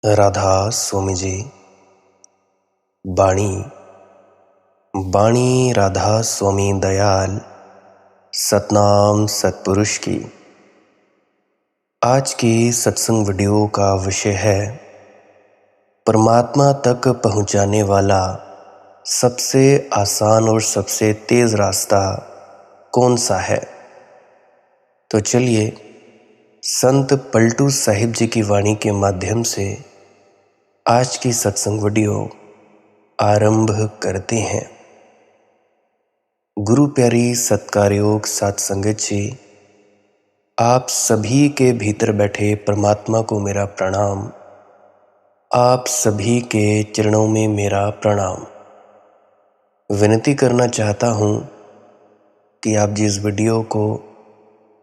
राधा स्वामी जी। बाणी बाणी राधा स्वामी दयाल सतनाम सतपुरुष की। आज की सत्संग वीडियो का विषय है परमात्मा तक पहुंचाने वाला सबसे आसान और सबसे तेज रास्ता कौन सा है। तो चलिए संत पलटू साहिब जी की वाणी के माध्यम से आज की सत्संग वीडियो आरंभ करते हैं। गुरु प्यारी सत्कारयोग सात संगत जी, आप सभी के भीतर बैठे परमात्मा को मेरा प्रणाम। आप सभी के चरणों में मेरा प्रणाम। विनती करना चाहता हूँ कि आप जी इस वीडियो को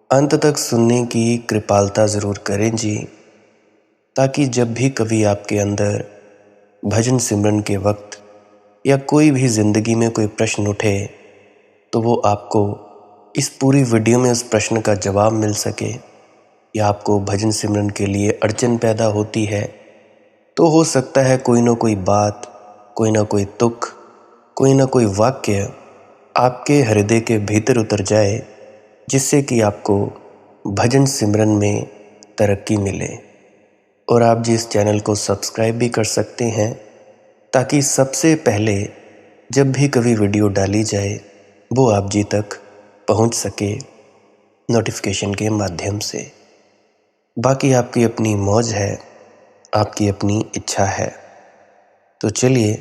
अंत तक सुनने की कृपालता ज़रूर करें जी, ताकि जब भी कभी आपके अंदर भजन सिमरन के वक्त या कोई भी ज़िंदगी में कोई प्रश्न उठे तो वो आपको इस पूरी वीडियो में उस प्रश्न का जवाब मिल सके। या आपको भजन सिमरन के लिए अड़चन पैदा होती है तो हो सकता है कोई ना कोई बात, कोई ना कोई तुक, कोई ना कोई वाक्य आपके हृदय के भीतर उतर जाए, जिससे कि आपको भजन सिमरन में तरक्की मिले। और आप जी इस चैनल को सब्सक्राइब भी कर सकते हैं, ताकि सबसे पहले जब भी कभी वीडियो डाली जाए वो आप जी तक पहुंच सके नोटिफिकेशन के माध्यम से। बाकी आपकी अपनी मौज है, आपकी अपनी इच्छा है। तो चलिए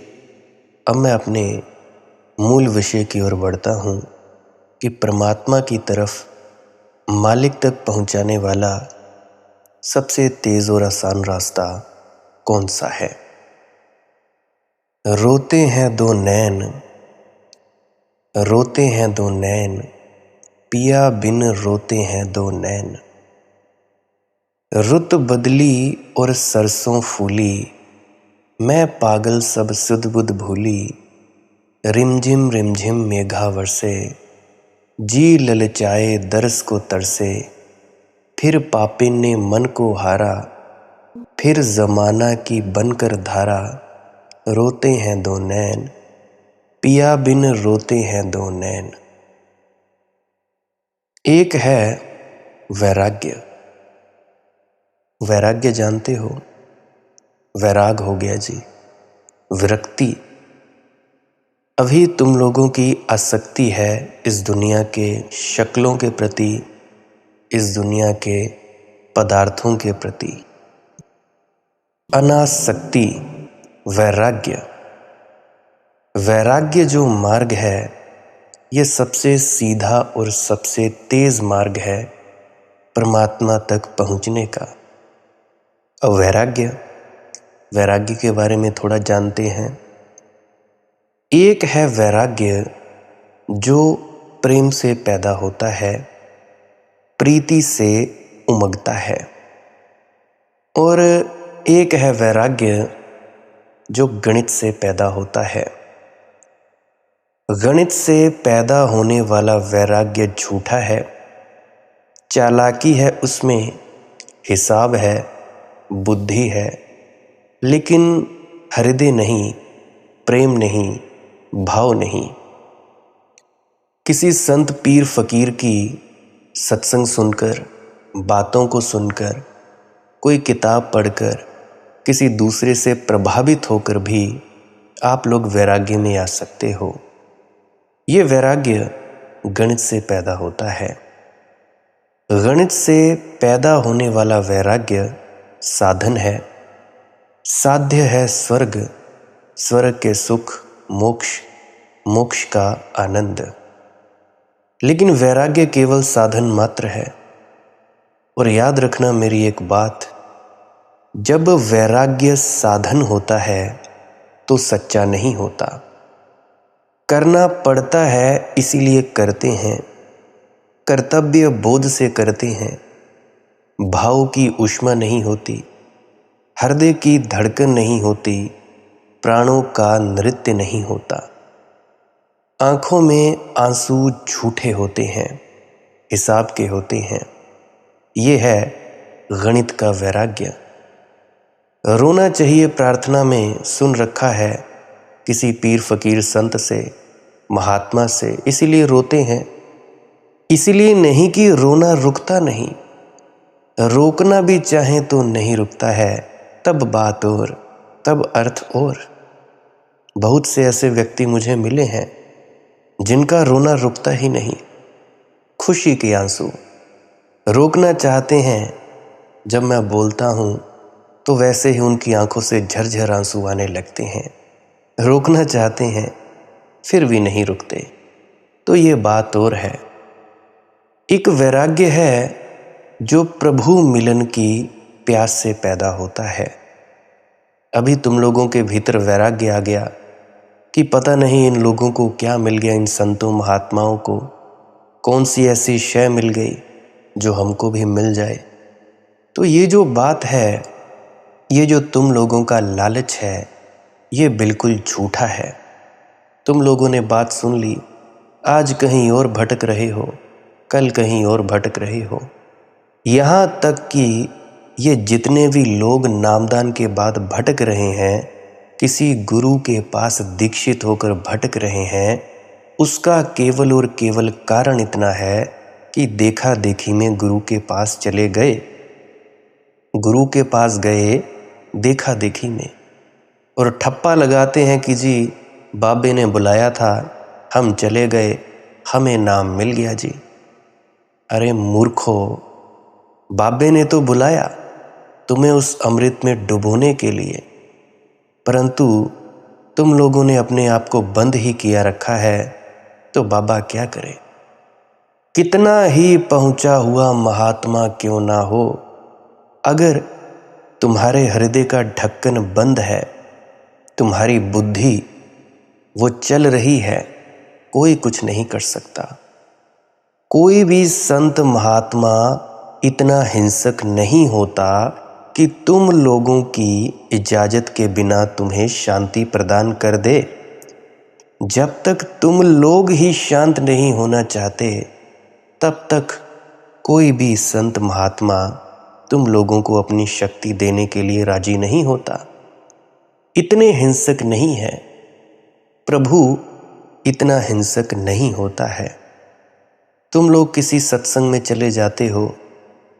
अब मैं अपने मूल विषय की ओर बढ़ता हूँ कि परमात्मा की तरफ मालिक तक पहुँचाने वाला सबसे तेज़ और आसान रास्ता कौन सा है। रोते हैं दो नैन, रोते हैं दो नैन, पिया बिन रोते हैं दो नैन। रुत बदली और सरसों फूली, मैं पागल सब सुध बुध भूली। रिमझिम मेघा बरसे, जी ललचाए दरस को तरसे। फिर पापिन ने मन को हारा, फिर जमाना की बनकर धारा। रोते हैं दो नैन, पिया बिन रोते हैं दो नैन। एक है वैराग्य। वैराग्य जानते हो, वैराग हो गया जी, विरक्ति। अभी तुम लोगों की आसक्ति है इस दुनिया के शक्लों के प्रति, इस दुनिया के पदार्थों के प्रति। अनासक्ति, वैराग्य। वैराग्य जो मार्ग है ये सबसे सीधा और सबसे तेज मार्ग है परमात्मा तक पहुंचने का। अब वैराग्य, वैराग्य के बारे में थोड़ा जानते हैं। एक है वैराग्य जो प्रेम से पैदा होता है, प्रीति से उमगता है। और एक है वैराग्य जो गणित से पैदा होता है। गणित से पैदा होने वाला वैराग्य झूठा है, चालाकी है उसमें, हिसाब है, बुद्धि है, लेकिन हृदय नहीं, प्रेम नहीं, भाव नहीं। किसी संत पीर फकीर की सत्संग सुनकर, बातों को सुनकर, कोई किताब पढ़कर, किसी दूसरे से प्रभावित होकर भी आप लोग वैराग्य में आ सकते हो। ये वैराग्य गणित से पैदा होता है। गणित से पैदा होने वाला वैराग्य साधन है, साध्य है स्वर्ग, स्वर्ग के सुख, मोक्ष, मोक्ष का आनंद। लेकिन वैराग्य केवल साधन मात्र है। और याद रखना मेरी एक बात, जब वैराग्य साधन होता है तो सच्चा नहीं होता। करना पड़ता है इसीलिए करते हैं, कर्तव्य बोध से करते हैं। भाव की ऊष्मा नहीं होती, हृदय की धड़कन नहीं होती, प्राणों का नृत्य नहीं होता। आंखों में आंसू झूठे होते हैं, हिसाब के होते हैं। ये है गणित का वैराग्य। रोना चाहिए प्रार्थना में सुन रखा है किसी पीर फकीर संत से, महात्मा से, इसीलिए रोते हैं। इसीलिए नहीं कि रोना रुकता नहीं, रोकना भी चाहे तो नहीं रुकता है, तब बात और, तब अर्थ और। बहुत से ऐसे व्यक्ति मुझे मिले हैं जिनका रोना रुकता ही नहीं, खुशी के आंसू। रोकना चाहते हैं जब मैं बोलता हूँ तो वैसे ही उनकी आंखों से झरझर आंसू आने लगते हैं। रोकना चाहते हैं फिर भी नहीं रुकते, तो ये बात और है। एक वैराग्य है जो प्रभु मिलन की प्यास से पैदा होता है। अभी तुम लोगों के भीतर वैराग्य आ गया कि पता नहीं इन लोगों को क्या मिल गया, इन संतों महात्माओं को कौन सी ऐसी शय मिल गई जो हमको भी मिल जाए। तो ये जो बात है, ये जो तुम लोगों का लालच है, ये बिल्कुल झूठा है। तुम लोगों ने बात सुन ली, आज कहीं और भटक रहे हो, कल कहीं और भटक रहे हो। यहाँ तक कि ये जितने भी लोग नामदान के बाद भटक रहे हैं, किसी गुरु के पास दीक्षित होकर भटक रहे हैं, उसका केवल और केवल कारण इतना है कि देखा देखी में गुरु के पास चले गए। गुरु के पास गए देखा देखी में, और ठप्पा लगाते हैं कि जी बाबे ने बुलाया था, हम चले गए, हमें नाम मिल गया जी। अरे मूर्खो, बाबे ने तो बुलाया तुम्हें उस अमृत में डुबोने के लिए, परंतु तुम लोगों ने अपने आप को बंद ही किया रखा है, तो बाबा क्या करे। कितना ही पहुंचा हुआ महात्मा क्यों ना हो, अगर तुम्हारे हृदय का ढक्कन बंद है, तुम्हारी बुद्धि वो चल रही है, कोई कुछ नहीं कर सकता। कोई भी संत महात्मा इतना हिंसक नहीं होता कि तुम लोगों की इजाज़त के बिना तुम्हें शांति प्रदान कर दे। जब तक तुम लोग ही शांत नहीं होना चाहते, तब तक कोई भी संत महात्मा तुम लोगों को अपनी शक्ति देने के लिए राजी नहीं होता। इतने हिंसक नहीं है प्रभु, इतना हिंसक नहीं होता है। तुम लोग किसी सत्संग में चले जाते हो,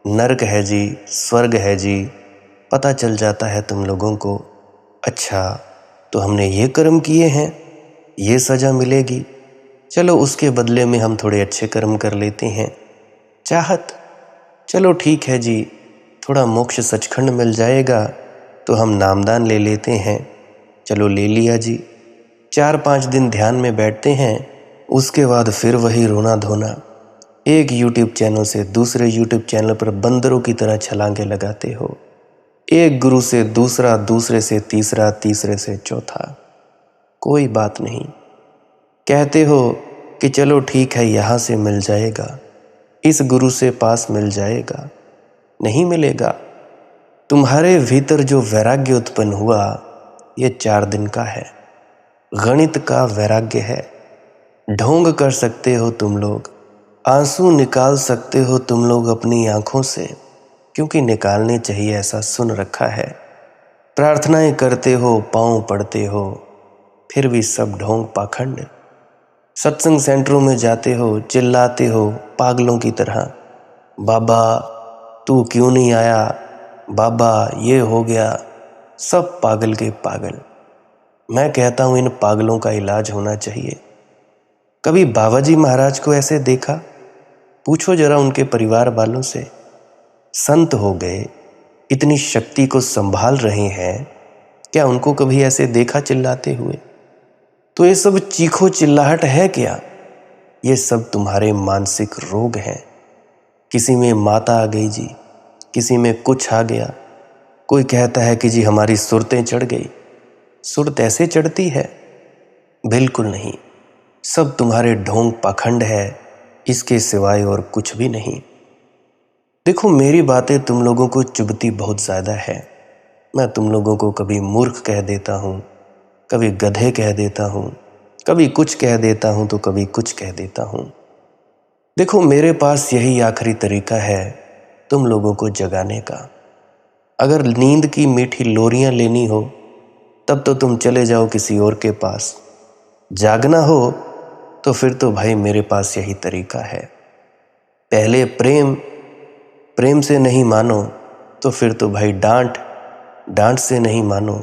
नरक है जी, स्वर्ग है जी, पता चल जाता है तुम लोगों को। अच्छा, तो हमने ये कर्म किए हैं, ये सज़ा मिलेगी, चलो उसके बदले में हम थोड़े अच्छे कर्म कर लेते हैं। चाहत, चलो ठीक है जी, थोड़ा मोक्ष सचखंड मिल जाएगा तो हम नामदान ले लेते हैं। चलो ले लिया जी, 4-5 दिन ध्यान में बैठते हैं, उसके बाद फिर वही रोना धोना। एक यूट्यूब चैनल से दूसरे यूट्यूब चैनल पर बंदरों की तरह छलांगे लगाते हो। एक गुरु से दूसरा, दूसरे से तीसरा, तीसरे से चौथा। कोई बात नहीं, कहते हो कि चलो ठीक है, यहाँ से मिल जाएगा, इस गुरु से पास मिल जाएगा। नहीं मिलेगा। तुम्हारे भीतर जो वैराग्य उत्पन्न हुआ, ये 4 दिन का है, गणित का वैराग्य है। ढोंग कर सकते हो तुम लोग, आंसू निकाल सकते हो तुम लोग अपनी आंखों से, क्योंकि निकालने चाहिए ऐसा सुन रखा है। प्रार्थनाएं करते हो, पाँव पड़ते हो, फिर भी सब ढोंग पाखंड। सत्संग सेंटरों में जाते हो, चिल्लाते हो पागलों की तरह, बाबा तू क्यों नहीं आया, बाबा ये हो गया। सब पागल के पागल। मैं कहता हूँ इन पागलों का इलाज होना चाहिए। कभी बाबा जी महाराज को ऐसे देखा? पूछो जरा उनके परिवार वालों से। संत हो गए, इतनी शक्ति को संभाल रहे हैं, क्या उनको कभी ऐसे देखा चिल्लाते हुए? तो ये सब चीखो चिल्लाहट है क्या? ये सब तुम्हारे मानसिक रोग हैं। किसी में माता आ गई जी, किसी में कुछ आ गया। कोई कहता है कि जी हमारी सुरतें चढ़ गई। सुरत ऐसे चढ़ती है? बिल्कुल नहीं, सब तुम्हारे ढोंग पाखंड है, इसके सिवाय और कुछ भी नहीं। देखो, मेरी बातें तुम लोगों को चुभती बहुत ज़्यादा है। मैं तुम लोगों को कभी मूर्ख कह देता हूँ, कभी गधे कह देता हूँ, कभी कुछ कह देता हूँ तो कभी कुछ कह देता हूँ। देखो, मेरे पास यही आखिरी तरीका है तुम लोगों को जगाने का। अगर नींद की मीठी लोरियां लेनी हो तब तो तुम चले जाओ किसी और के पास। जागना हो तो फिर तो भाई मेरे पास यही तरीका है। पहले प्रेम से नहीं मानो तो फिर तो भाई डांट से नहीं मानो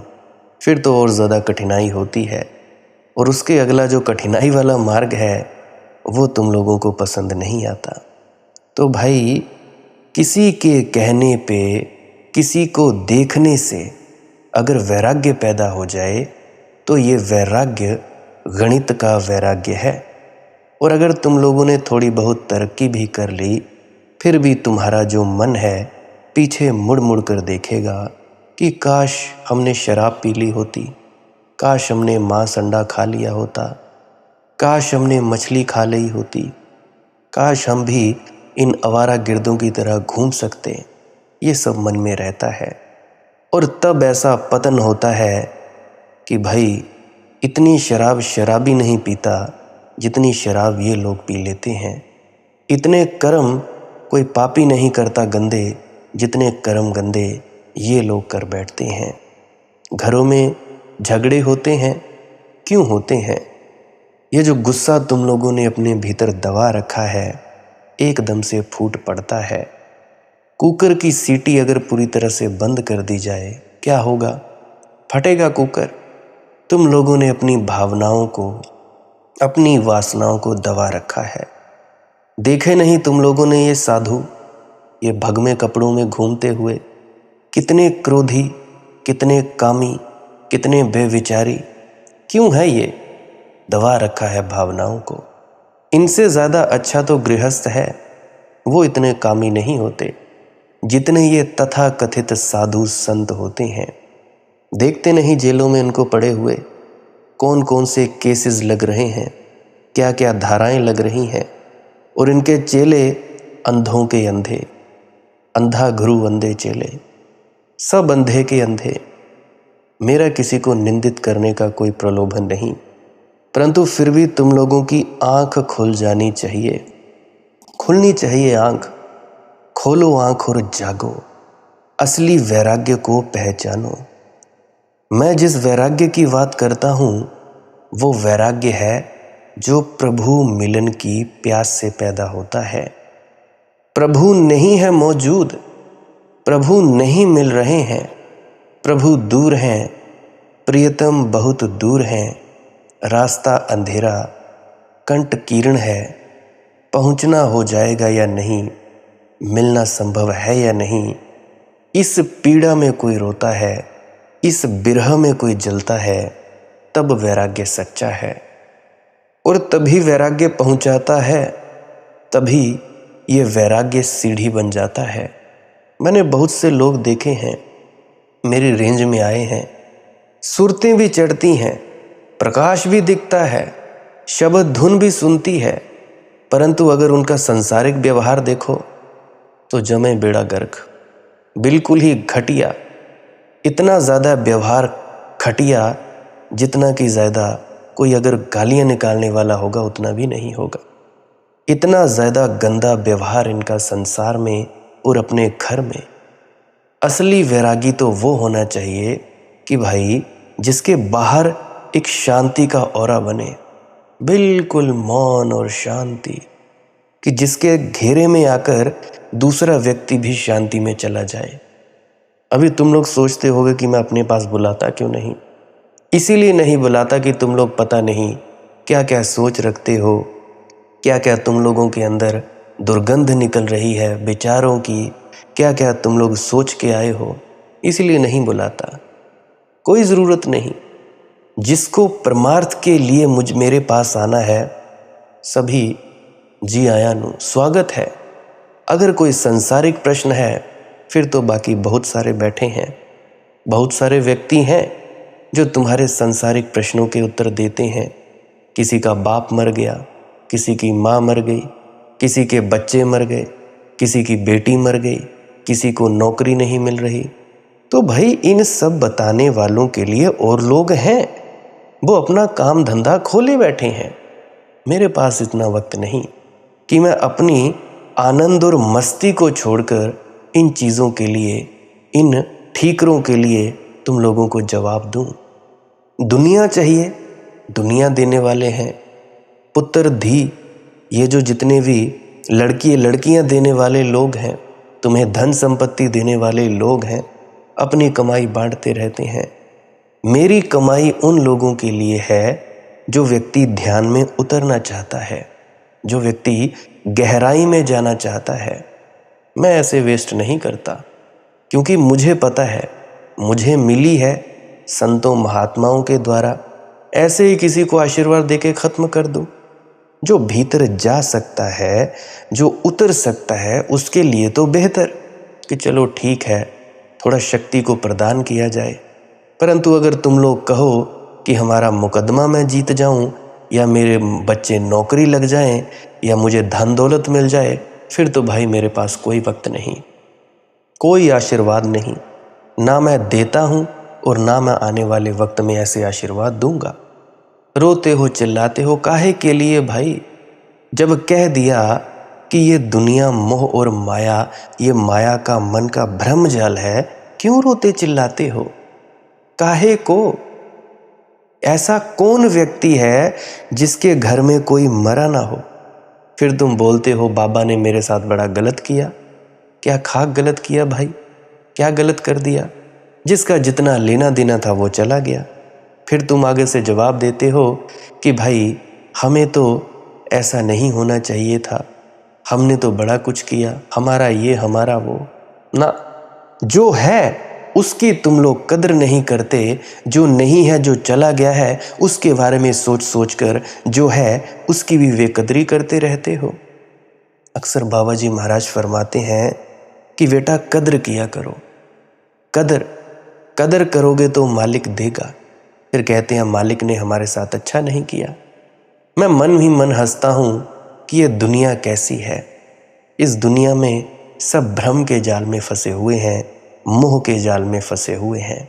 फिर तो और ज़्यादा कठिनाई होती है। और उसके अगला जो कठिनाई वाला मार्ग है वो तुम लोगों को पसंद नहीं आता। तो भाई किसी के कहने पे, किसी को देखने से अगर वैराग्य पैदा हो जाए तो ये वैराग्य गणित का वैराग्य है। और अगर तुम लोगों ने थोड़ी बहुत तरक्की भी कर ली फिर भी तुम्हारा जो मन है पीछे मुड़ मुड़ कर देखेगा कि काश हमने शराब पी ली होती, काश हमने मांस अंडा खा लिया होता, काश हमने मछली खा ली होती, काश हम भी इन आवारा गिर्दों की तरह घूम सकते। ये सब मन में रहता है। और तब ऐसा पतन होता है कि भाई इतनी शराब शराबी नहीं पीता जितनी शराब ये लोग पी लेते हैं। इतने कर्म कोई पापी नहीं करता गंदे जितने कर्म गंदे ये लोग कर बैठते हैं। घरों में झगड़े होते हैं, क्यों होते हैं? ये जो गुस्सा तुम लोगों ने अपने भीतर दबा रखा है एकदम से फूट पड़ता है। कुकर की सीटी अगर पूरी तरह से बंद कर दी जाए क्या होगा? फटेगा कुकर। तुम लोगों ने अपनी भावनाओं को, अपनी वासनाओं को दबा रखा है। देखे नहीं तुम लोगों ने ये साधु ये भगमे कपड़ों में घूमते हुए कितने क्रोधी, कितने कामी, कितने बेविचारी? क्यों है ये? दबा रखा है भावनाओं को। इनसे ज़्यादा अच्छा तो गृहस्थ है, वो इतने कामी नहीं होते जितने ये तथा कथित साधु संत होते हैं। देखते नहीं जेलों में इनको पड़े हुए कौन कौन से केसेस लग रहे हैं, क्या क्या धाराएं लग रही हैं। और इनके चेले अंधों के अंधे, अंधा गुरु अंधे चेले, सब अंधे के अंधे। मेरा किसी को निंदित करने का कोई प्रलोभन नहीं, परंतु फिर भी तुम लोगों की आंख खुल जानी चाहिए, खुलनी चाहिए आंख। खोलो आंख और जागो, असली वैराग्य को पहचानो। मैं जिस वैराग्य की बात करता हूँ वो वैराग्य है जो प्रभु मिलन की प्यास से पैदा होता है। प्रभु नहीं है मौजूद, प्रभु नहीं मिल रहे हैं, प्रभु दूर हैं, प्रियतम बहुत दूर हैं, रास्ता अंधेरा, कंठ किरण है, पहुंचना हो जाएगा या नहीं, मिलना संभव है या नहीं। इस पीड़ा में कोई रोता है, इस बिरह में कोई जलता है, तब वैराग्य सच्चा है। और तभी वैराग्य पहुंचाता है, तभी ये वैराग्य सीढ़ी बन जाता है। मैंने बहुत से लोग देखे हैं, मेरी रेंज में आए हैं, सुरतें भी चढ़ती हैं, प्रकाश भी दिखता है, शब्द धुन भी सुनती है, परंतु अगर उनका सांसारिक व्यवहार देखो तो जमे बेड़ा गर्क, बिल्कुल ही घटिया। इतना ज़्यादा व्यवहार घटिया जितना कि ज़्यादा कोई अगर गालियाँ निकालने वाला होगा उतना भी नहीं होगा। इतना ज़्यादा गंदा व्यवहार इनका संसार में और अपने घर में। असली वैरागी तो वो होना चाहिए कि भाई जिसके बाहर एक शांति का ऑरा बने, बिल्कुल मौन और शांति, कि जिसके घेरे में आकर दूसरा व्यक्ति भी शांति में चला जाए। अभी तुम लोग सोचते होगे कि मैं अपने पास बुलाता क्यों नहीं। इसीलिए नहीं बुलाता कि तुम लोग पता नहीं क्या क्या सोच रखते हो, क्या क्या तुम लोगों के अंदर दुर्गंध निकल रही है विचारों की, क्या क्या तुम लोग सोच के आए हो, इसलिए नहीं बुलाता। कोई ज़रूरत नहीं। जिसको परमार्थ के लिए मेरे पास आना है सभी जी आयानु स्वागत है। अगर कोई संसारिक प्रश्न है फिर तो बाकी बहुत सारे बैठे हैं, बहुत सारे व्यक्ति हैं जो तुम्हारे संसारिक प्रश्नों के उत्तर देते हैं। किसी का बाप मर गया, किसी की माँ मर गई, किसी के बच्चे मर गए, किसी की बेटी मर गई, किसी को नौकरी नहीं मिल रही। तो भाई इन सब बताने वालों के लिए और लोग हैं, वो अपना काम धंधा खोले बैठे हैं। मेरे पास इतना वक्त नहीं कि मैं अपनी आनंद और मस्ती को छोड़कर इन चीज़ों के लिए, इन ठीकरों के लिए तुम लोगों को जवाब दूं? दुनिया चाहिए, दुनिया देने वाले हैं। पुत्र धी, ये जो जितने भी लड़कियां देने वाले लोग हैं, तुम्हें धन संपत्ति देने वाले लोग हैं, अपनी कमाई बांटते रहते हैं। मेरी कमाई उन लोगों के लिए है जो व्यक्ति ध्यान में उतरना चाहता है, जो व्यक्ति गहराई में जाना चाहता है। मैं ऐसे वेस्ट नहीं करता, क्योंकि मुझे पता है मुझे मिली है संतों महात्माओं के द्वारा। ऐसे ही किसी को आशीर्वाद देके खत्म कर दूं? जो भीतर जा सकता है, जो उतर सकता है, उसके लिए तो बेहतर कि चलो ठीक है, थोड़ा शक्ति को प्रदान किया जाए। परंतु अगर तुम लोग कहो कि हमारा मुकदमा मैं जीत जाऊं, या मेरे बच्चे नौकरी लग जाएं, या मुझे धन दौलत मिल जाए, फिर तो भाई मेरे पास कोई वक्त नहीं, कोई आशीर्वाद नहीं। ना मैं देता हूं और ना मैं आने वाले वक्त में ऐसे आशीर्वाद दूंगा। रोते हो, चिल्लाते हो, काहे के लिए भाई? जब कह दिया कि ये दुनिया मोह और माया, ये माया का मन का भ्रम जाल है, क्यों रोते चिल्लाते हो? काहे को? ऐसा कौन व्यक्ति है जिसके घर में कोई मरा ना हो? फिर तुम बोलते हो बाबा ने मेरे साथ बड़ा गलत किया। क्या खाक गलत किया भाई? क्या गलत कर दिया? जिसका जितना लेना देना था वो चला गया। फिर तुम आगे से जवाब देते हो कि भाई हमें तो ऐसा नहीं होना चाहिए था, हमने तो बड़ा कुछ किया, हमारा ये हमारा वो। ना, जो है उसकी तुम लोग कदर नहीं करते, जो नहीं है, जो चला गया है, उसके बारे में सोच सोच कर जो है उसकी भी बेकदरी करते रहते हो। अक्सर बाबा जी महाराज फरमाते हैं कि बेटा कदर किया करो, कदर करोगे तो मालिक देगा। फिर कहते हैं मालिक ने हमारे साथ अच्छा नहीं किया। मैं मन ही मन हंसता हूं कि ये दुनिया कैसी है। इस दुनिया में सब भ्रम के जाल में फंसे हुए हैं, मोह के जाल में फंसे हुए हैं,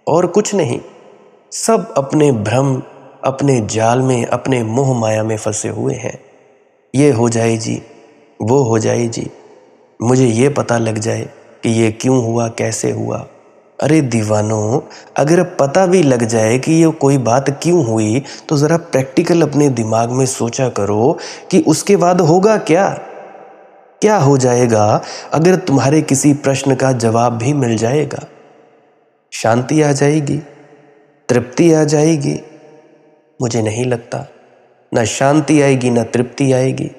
और कुछ नहीं। सब अपने भ्रम, अपने जाल में, अपने मोह माया में फंसे हुए हैं। ये हो जाए जी, वो हो जाए जी, मुझे ये पता लग जाए कि ये क्यों हुआ, कैसे हुआ। अरे दीवानों, अगर पता भी लग जाए कि ये कोई बात क्यों हुई, तो ज़रा प्रैक्टिकल अपने दिमाग में सोचा करो कि उसके बाद होगा क्या। क्या हो जाएगा अगर तुम्हारे किसी प्रश्न का जवाब भी मिल जाएगा? शांति आ जाएगी, तृप्ति आ जाएगी? मुझे नहीं लगता। ना शांति आएगी, ना तृप्ति आएगी।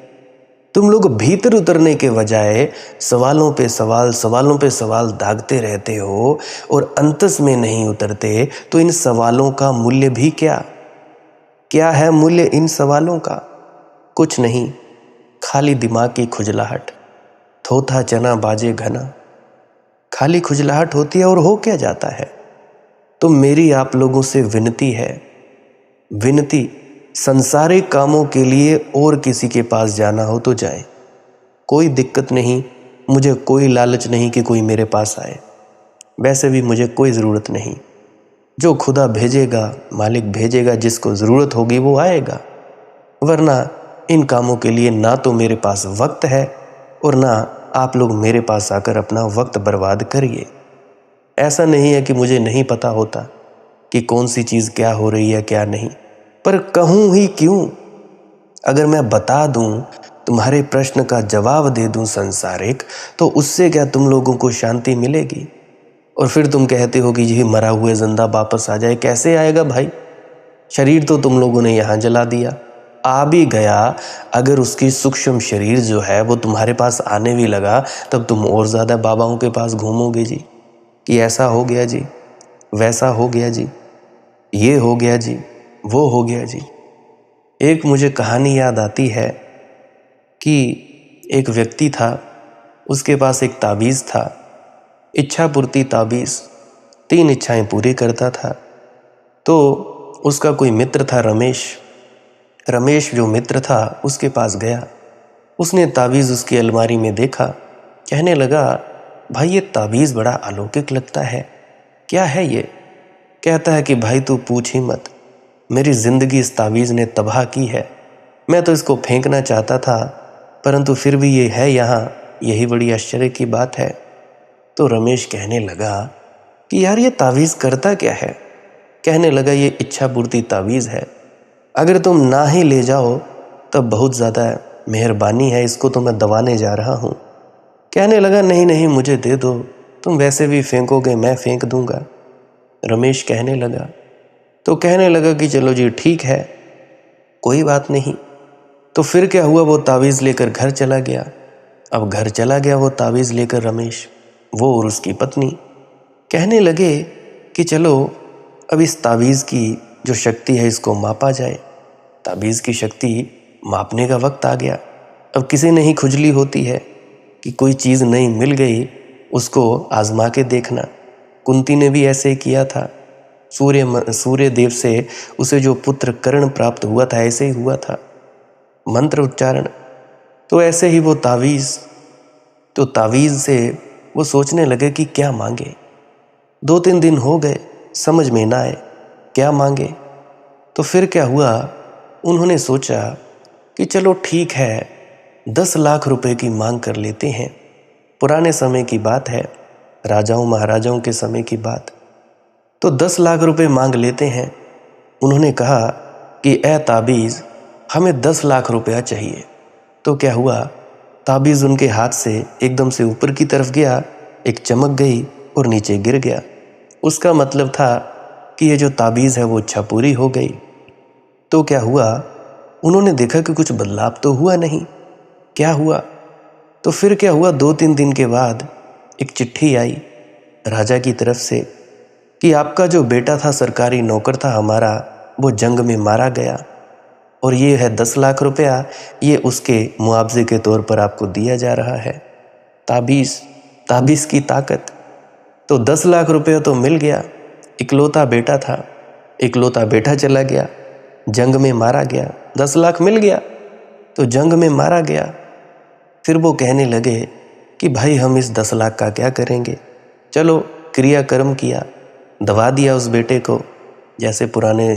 तुम लोग भीतर उतरने के बजाय सवालों पे सवाल, सवालों पे सवाल दागते रहते हो और अंतस में नहीं उतरते। तो इन सवालों का मूल्य भी क्या है मूल्य इन सवालों का? कुछ नहीं, खाली दिमाग की खुजलाहट। थोथा चना बाजे घना, खाली खुजलाहट होती है और हो क्या जाता है। तो मेरी आप लोगों से विनती है, विनती, संसारिक कामों के लिए और किसी के पास जाना हो तो जाए, कोई दिक्कत नहीं। मुझे कोई लालच नहीं कि कोई मेरे पास आए, वैसे भी मुझे कोई ज़रूरत नहीं। जो खुदा भेजेगा, मालिक भेजेगा, जिसको ज़रूरत होगी वो आएगा। वरना इन कामों के लिए ना तो मेरे पास वक्त है और ना आप लोग मेरे पास आकर अपना वक्त बर्बाद करिए। ऐसा नहीं है कि मुझे नहीं पता होता कि कौन सी चीज़ क्या हो रही है, क्या नहीं, पर कहूँ ही क्यों? अगर मैं बता दूं, तुम्हारे प्रश्न का जवाब दे दूं संसारिक, तो उससे क्या तुम लोगों को शांति मिलेगी? और फिर तुम कहते हो कि यही मरा हुए जिंदा वापस आ जाए। कैसे आएगा भाई? शरीर तो तुम लोगों ने यहाँ जला दिया, आ भी गया। अगर उसकी सूक्ष्म शरीर जो है वो तुम्हारे पास आने भी लगा, तब तुम और ज़्यादा बाबाओं के पास घूमोगे जी कि ऐसा हो गया जी, वैसा हो गया जी, ये हो गया जी, वो हो गया जी। एक मुझे कहानी याद आती है कि एक व्यक्ति था, उसके पास एक ताबीज़ था, इच्छा पूर्ति ताबीज़, 3 इच्छाएं पूरी करता था। तो उसका कोई मित्र था, रमेश जो मित्र था उसके पास गया। उसने ताबीज़ उसकी अलमारी में देखा, कहने लगा, भाई ये ताबीज़ बड़ा अलौकिक लगता है, क्या है ये? कहता है कि भाई तू पूछ ही मत, मेरी ज़िंदगी इस ताबीज़ ने तबाह की है। मैं तो इसको फेंकना चाहता था, परंतु फिर भी ये है यहाँ, यही बड़ी आश्चर्य की बात है। तो रमेश कहने लगा कि यार ये तावीज़ करता क्या है। कहने लगा ये इच्छा पूर्ति तावीज़ है, अगर तुम ना ही ले जाओ तब बहुत ज़्यादा मेहरबानी है, इसको तो मैं दबाने जा रहा हूँ। कहने लगा नहीं नहीं मुझे दे दो, तुम वैसे भी फेंकोगे मैं फेंक दूंगा। रमेश कहने लगा कि चलो जी ठीक है, कोई बात नहीं। तो फिर क्या हुआ, वो तावीज़ लेकर घर चला गया। अब घर चला गया वो तावीज़ लेकर रमेश, वो और उसकी पत्नी। कहने लगे कि चलो अब इस तावीज़ की जो शक्ति है इसको मापा जाए। तावीज़ की शक्ति मापने का वक्त आ गया। अब किसी नहीं खुजली होती है कि कोई चीज़ नई मिल गई उसको आजमा के देखना। कुंती ने भी ऐसे ही किया था। सूर्य देव से उसे जो पुत्र कर्ण प्राप्त हुआ था ऐसे ही हुआ था, मंत्र उच्चारण। तो ऐसे ही वो तावीज़ से वो सोचने लगे कि क्या मांगे। 2-3 दिन हो गए, समझ में ना आए क्या मांगे। तो फिर क्या हुआ, उन्होंने सोचा कि चलो ठीक है 10 लाख रुपए की मांग कर लेते हैं। पुराने समय की बात है, राजाओं महाराजाओं के समय की बात। तो 10 लाख रुपए मांग लेते हैं। उन्होंने कहा कि ए ताबीज़ हमें 10 लाख रुपया चाहिए। तो क्या हुआ, ताबीज़ उनके हाथ से एकदम से ऊपर की तरफ गया, एक चमक गई और नीचे गिर गया। उसका मतलब था कि ये जो ताबीज़ है वो इच्छा पूरी हो गई। तो क्या हुआ, उन्होंने देखा कि कुछ बदलाव तो हुआ नहीं। क्या हुआ, तो फिर क्या हुआ, 2-3 दिन के बाद एक चिट्ठी आई राजा की तरफ से कि आपका जो बेटा था, सरकारी नौकर था हमारा, वो जंग में मारा गया और ये है 10 लाख रुपया, ये उसके मुआवजे के तौर पर आपको दिया जा रहा है। ताबीज़ की ताकत। तो 10 लाख रुपया तो मिल गया। इकलौता बेटा था, इकलौता बेटा चला गया, जंग में मारा गया। 10 लाख मिल गया तो जंग में मारा गया। फिर वो कहने लगे कि भाई हम इस 10 लाख का क्या करेंगे। चलो क्रियाकर्म किया, दबा दिया उस बेटे को, जैसे पुराने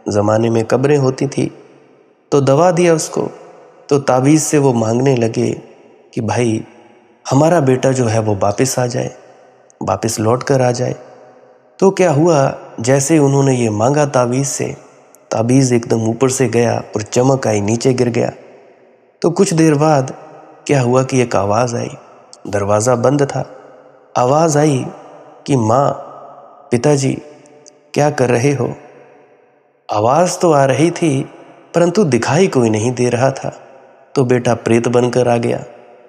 ज़माने में कब्रें होती थी तो दबा दिया उसको। तो ताबीज़ से वो मांगने लगे कि भाई हमारा बेटा जो है वो वापस आ जाए, वापस लौट कर आ जाए। तो क्या हुआ, जैसे उन्होंने ये मांगा ताबीज़ से, ताबीज़ एकदम ऊपर से गया और चमक आई, नीचे गिर गया। तो कुछ देर बाद क्या हुआ कि एक आवाज़ आई, दरवाज़ा बंद था। आवाज़ आई कि माँ, पिताजी क्या कर रहे हो। आवाज़ तो आ रही थी परंतु दिखाई कोई नहीं दे रहा था। तो बेटा प्रेत बनकर आ गया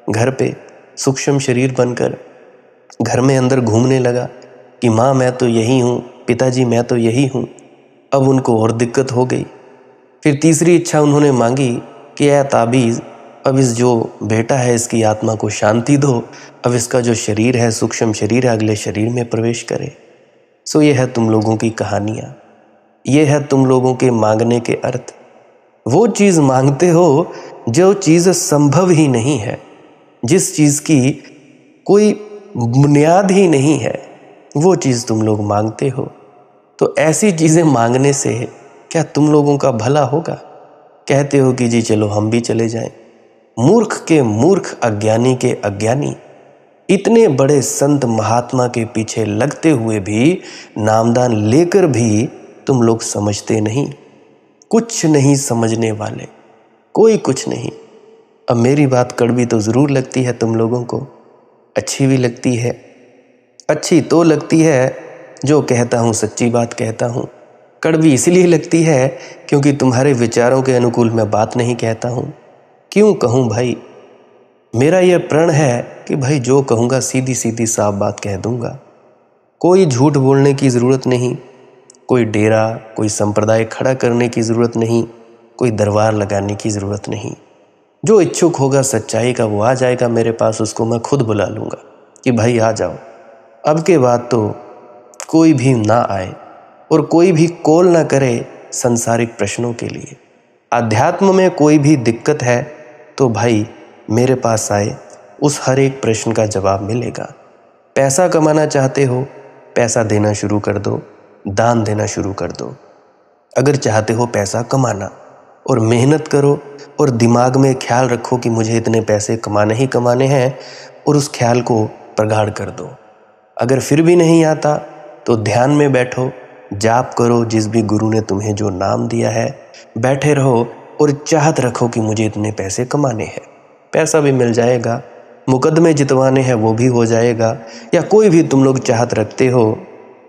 घर पे, सूक्ष्म शरीर बनकर घर में अंदर घूमने लगा कि माँ मैं तो यही हूँ, पिताजी मैं तो यही हूँ। अब उनको और दिक्कत हो गई। फिर तीसरी इच्छा उन्होंने मांगी कि ऐ ताबीज़, अब इस जो बेटा है इसकी आत्मा को शांति दो, अब इसका जो शरीर है, सूक्ष्म शरीर है, अगले शरीर में प्रवेश करे। सो ये है तुम लोगों की कहानियाँ, ये है तुम लोगों के मांगने के अर्थ। वो चीज़ मांगते हो जो चीज़ संभव ही नहीं है, जिस चीज़ की कोई बुनियाद ही नहीं है, वो चीज़ तुम लोग मांगते हो। तो ऐसी चीज़ें मांगने से क्या तुम लोगों का भला होगा। कहते हो कि जी चलो हम भी चले जाएं। मूर्ख के मूर्ख, अज्ञानी के अज्ञानी, इतने बड़े संत महात्मा के पीछे लगते हुए भी, नामदान लेकर भी तुम लोग समझते नहीं। कुछ नहीं समझने वाले, कोई कुछ नहीं। अब मेरी बात कड़वी तो ज़रूर लगती है तुम लोगों को, अच्छी भी लगती है। अच्छी तो लगती है, जो कहता हूँ सच्ची बात कहता हूँ। कड़वी इसलिए लगती है क्योंकि तुम्हारे विचारों के अनुकूल मैं बात नहीं कहता हूँ। क्यों कहूँ भाई, मेरा यह प्रण है कि भाई जो कहूँगा सीधी सीधी साफ बात कह दूँगा। कोई झूठ बोलने की ज़रूरत नहीं, कोई डेरा, कोई संप्रदाय खड़ा करने की ज़रूरत नहीं, कोई दरबार लगाने की ज़रूरत नहीं। जो इच्छुक होगा सच्चाई का वो आ जाएगा मेरे पास, उसको मैं खुद बुला लूँगा कि भाई आ जाओ। अब के बाद तो कोई भी ना आए और कोई भी कॉल ना करे संसारिक प्रश्नों के लिए। अध्यात्म में कोई भी दिक्कत है तो भाई मेरे पास आए, उस हर एक प्रश्न का जवाब मिलेगा। पैसा कमाना चाहते हो, पैसा देना शुरू कर दो, दान देना शुरू कर दो। अगर चाहते हो पैसा कमाना, और मेहनत करो और दिमाग में ख्याल रखो कि मुझे इतने पैसे कमाने ही कमाने हैं, और उस ख्याल को प्रगाढ़ कर दो। अगर फिर भी नहीं आता तो ध्यान में बैठो, जाप करो, जिस भी गुरु ने तुम्हें जो नाम दिया है, बैठे रहो और चाहत रखो कि मुझे इतने पैसे कमाने हैं। पैसा भी मिल जाएगा, मुकदमे जितवाने हैं वो भी हो जाएगा, या कोई भी तुम लोग चाहत रखते हो,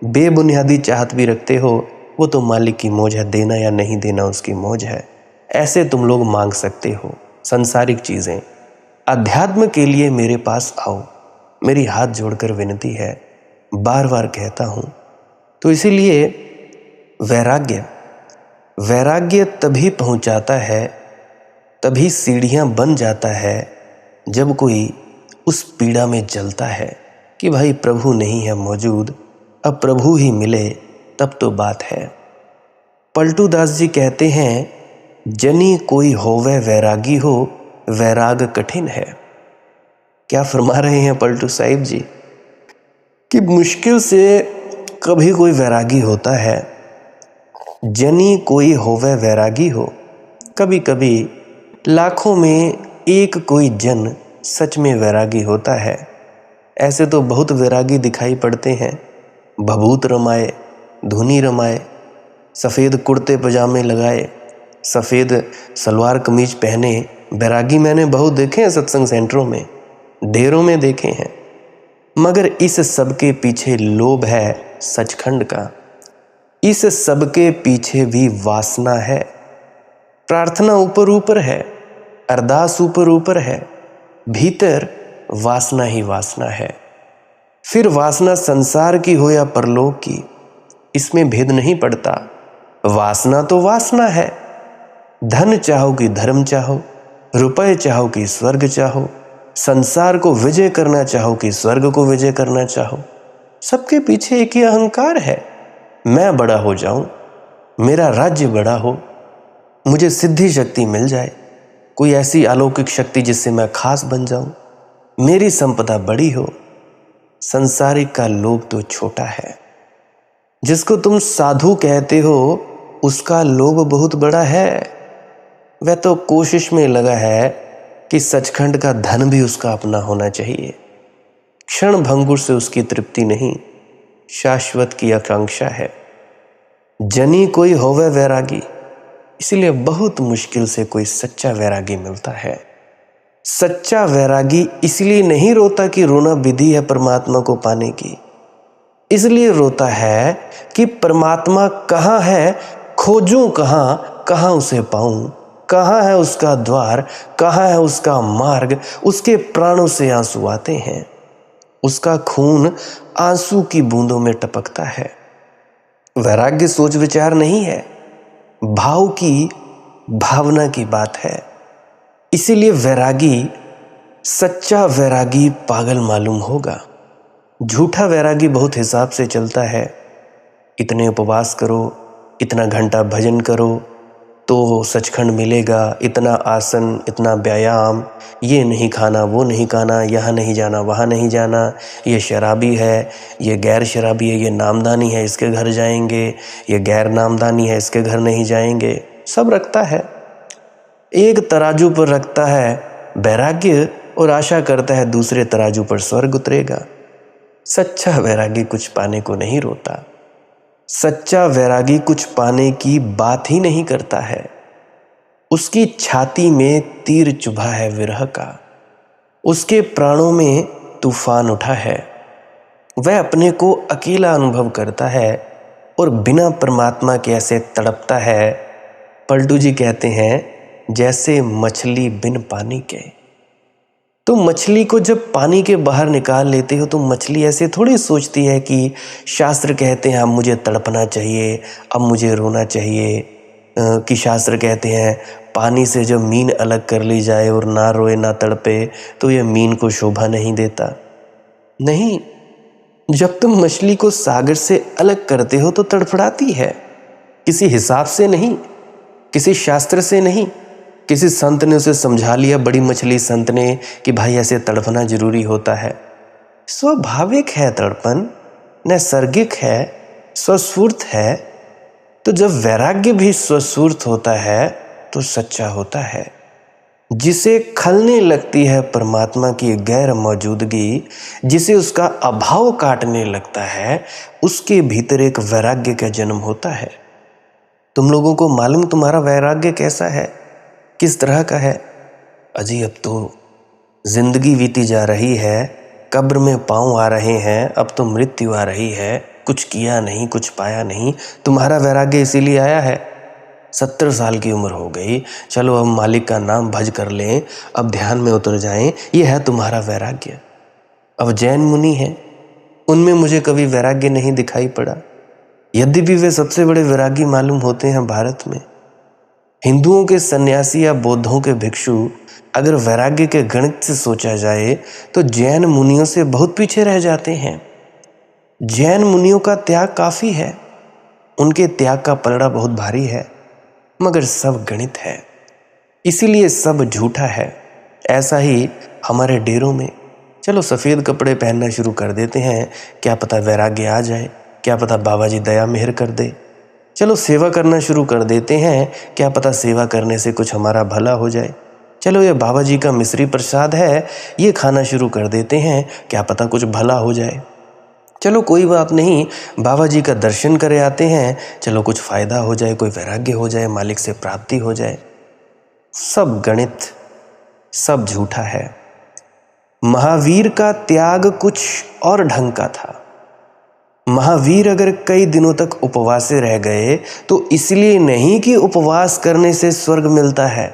बेबुनियादी चाहत भी रखते हो, वो तो मालिक की मौज है, देना या नहीं देना उसकी मौज है। ऐसे तुम लोग मांग सकते हो संसारिक चीज़ें। अध्यात्म के लिए मेरे पास आओ, मेरी हाथ जोड़कर विनती है, बार बार कहता हूँ। तो इसीलिए वैराग्य तभी पहुँचाता है, तभी सीढ़ियाँ बन जाता है, जब कोई उस पीड़ा में जलता है कि भाई प्रभु नहीं है मौजूद, अब प्रभु ही मिले तब तो बात है। पलटू दास जी कहते हैं, जनी कोई होवे वैरागी हो, वैराग कठिन है। क्या फरमा रहे हैं पलटू साहिब जी कि मुश्किल से कभी कोई वैरागी होता है। जनी कोई होवे वैरागी हो, कभी कभी लाखों में एक कोई जन सच में वैरागी होता है। ऐसे तो बहुत वैरागी दिखाई पड़ते हैं, भभूत रमाए, धुनी रमाए, सफ़ेद कुर्ते पजामे लगाए, सफ़ेद सलवार कमीज पहने बैरागी मैंने बहुत देखे हैं सत्संग सेंटरों में, ढेरों में देखे हैं। मगर इस सब के पीछे लोभ है सचखंड का, इस सब के पीछे भी वासना है। प्रार्थना ऊपर ऊपर है, अरदास ऊपर ऊपर है, भीतर वासना ही वासना है। फिर वासना संसार की हो या परलोक की, इसमें भेद नहीं पड़ता। वासना तो वासना है। धन चाहो कि धर्म चाहो, रुपए चाहो कि स्वर्ग चाहो, संसार को विजय करना चाहो कि स्वर्ग को विजय करना चाहो, सबके पीछे एक ही अहंकार है। मैं बड़ा हो जाऊं, मेरा राज्य बड़ा हो, मुझे सिद्धि शक्ति मिल जाए, कोई ऐसी अलौकिक शक्ति जिससे मैं खास बन जाऊं, मेरी संपदा बड़ी हो। संसारिक का लोभ तो छोटा है। जिसको तुम साधु कहते हो उसका लोभ बहुत बड़ा है। वह तो कोशिश में लगा है कि सचखंड का धन भी उसका अपना होना चाहिए। क्षण भंगुर से उसकी तृप्ति नहीं, शाश्वत की आकांक्षा है। जनी कोई होवे वैरागी, इसलिए बहुत मुश्किल से कोई सच्चा वैरागी मिलता है। सच्चा वैरागी इसलिए नहीं रोता कि रोना विधि है परमात्मा को पाने की, इसलिए रोता है कि परमात्मा कहाँ है, खोजूं कहाँ, कहाँ उसे पाऊं, कहाँ है उसका द्वार, कहाँ है उसका मार्ग। उसके प्राणों से आंसू आते हैं, उसका खून आंसू की बूंदों में टपकता है। वैराग्य सोच विचार नहीं है, भाव की, भावना की बात है। इसीलिए वैरागी, सच्चा वैरागी पागल मालूम होगा। झूठा वैरागी बहुत हिसाब से चलता है। इतने उपवास करो, इतना घंटा भजन करो तो सचखंड मिलेगा, इतना आसन, इतना व्यायाम, ये नहीं खाना, वो नहीं खाना, यहाँ नहीं जाना, वहाँ नहीं जाना, ये शराबी है, ये गैर शराबी है, ये नामदानी है, इसके घर जाएंगे, ये गैर नामदानी है, इसके घर नहीं जाएंगे। सब रखता है, एक तराजू पर रखता है वैराग्य और आशा करता है दूसरे तराजू पर स्वर्ग उतरेगा। सच्चा वैरागी कुछ पाने को नहीं रोता। सच्चा वैरागी कुछ पाने की बात ही नहीं करता है। उसकी छाती में तीर चुभा है विरह का, उसके प्राणों में तूफान उठा है। वह अपने को अकेला अनुभव करता है और बिना परमात्मा के ऐसे तड़पता है। पलटू जी कहते हैं, जैसे मछली बिन पानी के। तो मछली को जब पानी के बाहर निकाल लेते हो तो मछली ऐसे थोड़ी सोचती है कि शास्त्र कहते हैं अब मुझे तड़पना चाहिए, अब मुझे रोना चाहिए, कि शास्त्र कहते हैं पानी से जब मीन अलग कर ली जाए और ना रोए ना तड़पे तो यह मीन को शोभा नहीं देता। नहीं, जब तुम मछली को सागर से अलग करते हो तो तड़फड़ाती है, किसी हिसाब से नहीं, किसी शास्त्र से नहीं। किसी संत ने उसे समझा लिया, बड़ी मछली संत ने, कि भाई ऐसे तड़पना जरूरी होता है। स्वाभाविक है तड़पन, नैसर्गिक है, स्वस्फूर्त है। तो जब वैराग्य भी स्वस्फूर्त होता है तो सच्चा होता है। जिसे खलने लगती है परमात्मा की गैर मौजूदगी, जिसे उसका अभाव काटने लगता है, उसके भीतर एक वैराग्य का जन्म होता है। तुम लोगों को मालूम तुम्हारा वैराग्य कैसा है, किस तरह का है? अजी अब तो जिंदगी बीती जा रही है, कब्र में पांव आ रहे हैं, अब तो मृत्यु आ रही है, कुछ किया नहीं, कुछ पाया नहीं। तुम्हारा वैराग्य इसीलिए आया है। 70 साल की उम्र हो गई, चलो अब मालिक का नाम भज कर लें, अब ध्यान में उतर जाएं, ये है तुम्हारा वैराग्य। अब जैन मुनि हैं, उनमें मुझे कभी वैराग्य नहीं दिखाई पड़ा, यद्यपि वे सबसे बड़े वैरागी मालूम होते हैं भारत में। हिंदुओं के सन्यासी या बौद्धों के भिक्षु अगर वैराग्य के गणित से सोचा जाए तो जैन मुनियों से बहुत पीछे रह जाते हैं। जैन मुनियों का त्याग काफी है, उनके त्याग का पलड़ा बहुत भारी है, मगर सब गणित है, इसीलिए सब झूठा है। ऐसा ही हमारे डेरों में चलो सफ़ेद कपड़े पहनना शुरू कर देते हैं, क्या पता वैराग्य आ जाए, क्या पता बाबा जी दया मेहर कर दे। चलो सेवा करना शुरू कर देते हैं, क्या पता सेवा करने से कुछ हमारा भला हो जाए। चलो ये बाबा जी का मिश्री प्रसाद है, ये खाना शुरू कर देते हैं, क्या पता कुछ भला हो जाए। चलो कोई बात नहीं, बाबा जी का दर्शन करे आते हैं, चलो कुछ फ़ायदा हो जाए, कोई वैराग्य हो जाए, मालिक से प्राप्ति हो जाए। सब गणित, सब झूठा है। महावीर का त्याग कुछ और ढंग का था। महावीर अगर कई दिनों तक उपवासे रह गए तो इसलिए नहीं कि उपवास करने से स्वर्ग मिलता है।